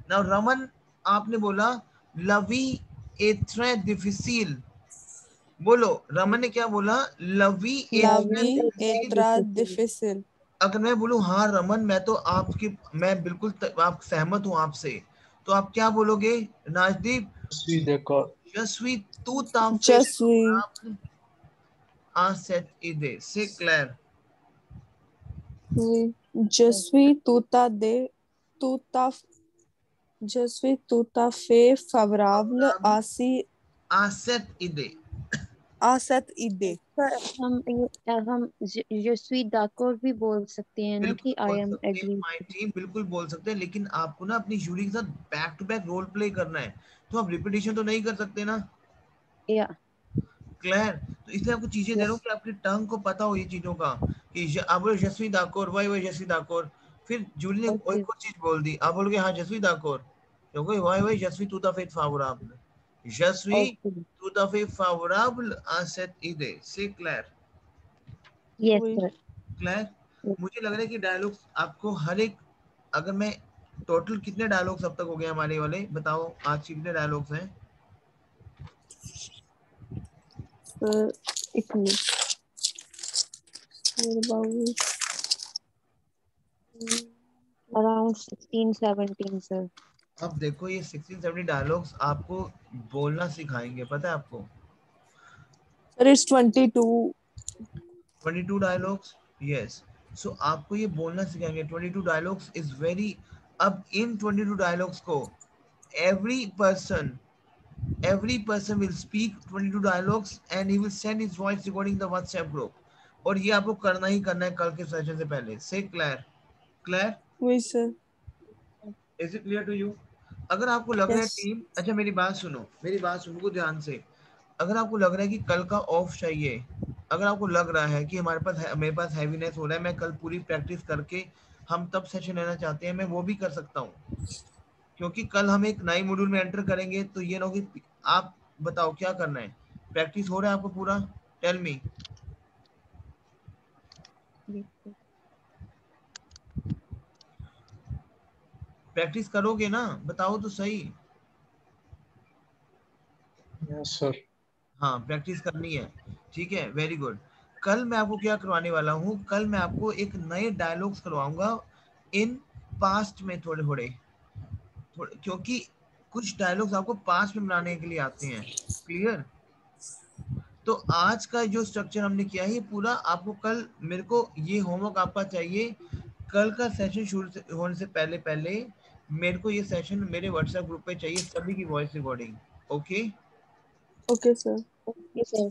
Now, Raman, आपने बोला लवी est très difficile. बोलो, रमन ने क्या बोला? लवी est très लावी difficile. एत्रा डिफिसिल। अगर मैं बोलूं हाँ रमन, मैं तो मैं बिल्कुल आप सहमत हूं आपसे, तो आप क्या बोलोगे नाजदीप? suis d'accord. Je suis tout à fait जसवी favorable à cette idée. C'est clair. जसवी तुता दे तुता जसवी तुताफे फवराबल Favorable आसी à cette idée. आसत इदे। सर, हम je suis d'accord भी बोल सकते हैं ना बिल्कुल कि आई बोल एम सकते हैं एग्री। माय टीम, बिल्कुल बोल सकते हैं, लेकिन आपको ना अपनी जूरी के साथ back to back role play करना है, तो आप रिपीटिशन तो नहीं कर सकते ना। या क्लियर? तो इसलिए आपको चीजें दे रहा हूँ यस कि आपकी टंग को पता हो ये चीजों का, कि आप बोलो जसवी दाकोर, वही जसवी दाकोर, फिर जूली ने ओके एक और चीज बोल दी, आप बोलोगे हाँ जसवी दाकोर, तो कोई वही जसवी तू ता फेट favorable. जसवी ओके तू ता फेट favorable à cette idée. C'est clair? Yes वही सर। क्लियर? मुझे लग रहा है कि डायलॉग्स आपको हर एक, अगर मैं टोटल कितने डायलॉग्स अब तक हो गए हमारे वाले, बताओ आज कितने डायलॉग्स हैं? एक मिनट मेरे बाबू अराउंड 16-17 सर। अब देखो ये 16-17 डायलॉग्स आपको बोलना सिखाएंगे, पता है आपको? Sir it's 22 22 dialogues, yes. So आपको ये बोलना सिखाएंगे 22 डायलॉग्स इज वेरी। अब इन 22 डायलॉग्स को every person will speak 22 dialogues and he will send his voice recording the WhatsApp group, और ये आपको करना ही करना है कल के सेशन से पहले। Say clear? क्लियर? वही sir. Is it clear to you? अगर आपको लग रहा है यस टीम, अच्छा मेरी बात सुनो, मेरी बात सुनो ध्यान से। अगर आपको लग रहा है कि कल का ऑफ चाहिए, अगर आपको लग रहा है कि मेरे पास हैवीनेस हो रहा है, मैं कल पूरी प्रैक्टिस करके हम तब सेशन लेना चाहते हैं, मैं वो भी कर सकता हूँ, क्योंकि कल हम एक नई मॉड्यूल में एंटर करेंगे, तो ये ना हो कि आप बताओ क्या करना है। प्रैक्टिस हो रहा है आपको पूरा? Tell me. प्रैक्टिस करोगे ना? बताओ तो सही। Yes, sir. हाँ, प्रैक्टिस करनी है, ठीक है, वेरी गुड। कल मैं आपको क्या करवाने वाला हूँ, कल मैं आपको एक नए डायलॉग्स करवाऊंगा इन पास्ट में, थोड़े थोड़े, क्योंकि कुछ डायलॉग्स आपको पास्ट में बनाने के लिए आते हैं। क्लियर? तो आज का जो स्ट्रक्चर हमने किया है ये पूरा आपको कल, मेरे को ये होमवर्क आपका चाहिए, कल का सेशन शुरू होने से पहले पहले मेरे को ये सेशन मेरे व्हाट्सएप ग्रुप पे चाहिए, सभी की voice recording. Okay? Okay sir. Okay sir.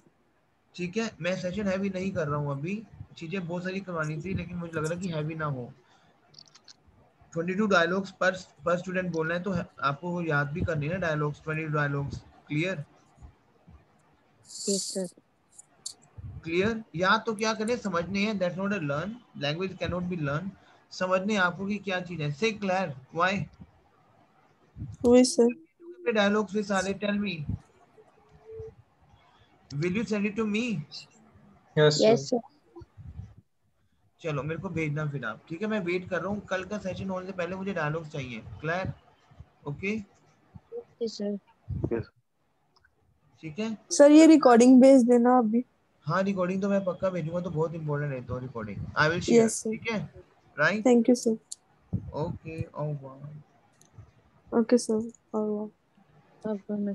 ठीक है, मैं सेशन हैवी नहीं कर रहा हूँ अभी, चीजें बहुत सारी करवानी थी, लेकिन मुझे लग रहा है कि हैवी ना हो। 22 डायलॉग्स पर स्टूडेंट बोलना है, तो आपको वो याद भी करनी है ना dialogues, 22 dialogues. Clear? Yes sir. Clear? याद तो क्या करें, समझने हैं, that's not a learn, language can not be learn, समझने आपको कि क्या चीज है। Say clear? व्हाई? वही सर। डायलॉग्स भी सारे, tell me, will you send it to me? Yes, sir. Yes sir. चलो मेरे को भेजना फिर आप, ठीक है, मैं वेट कर रहा हूँ, कल का सेशन होने से पहले मुझे डायलॉग्स चाहिए। Clear? Okay? Okay sir. Yes. ठीक है। सर ये रिकॉर्डिंग भेज देना अभी। हाँ, रिकॉर्डिंग तो मैं पक्का भेजूंगा, तो बहुत इंपॉर्टेंट है, तो recording I will share, yes sir. ठीक है? Right? Thank you sir. Okay, over. Okay sir. और अब मैं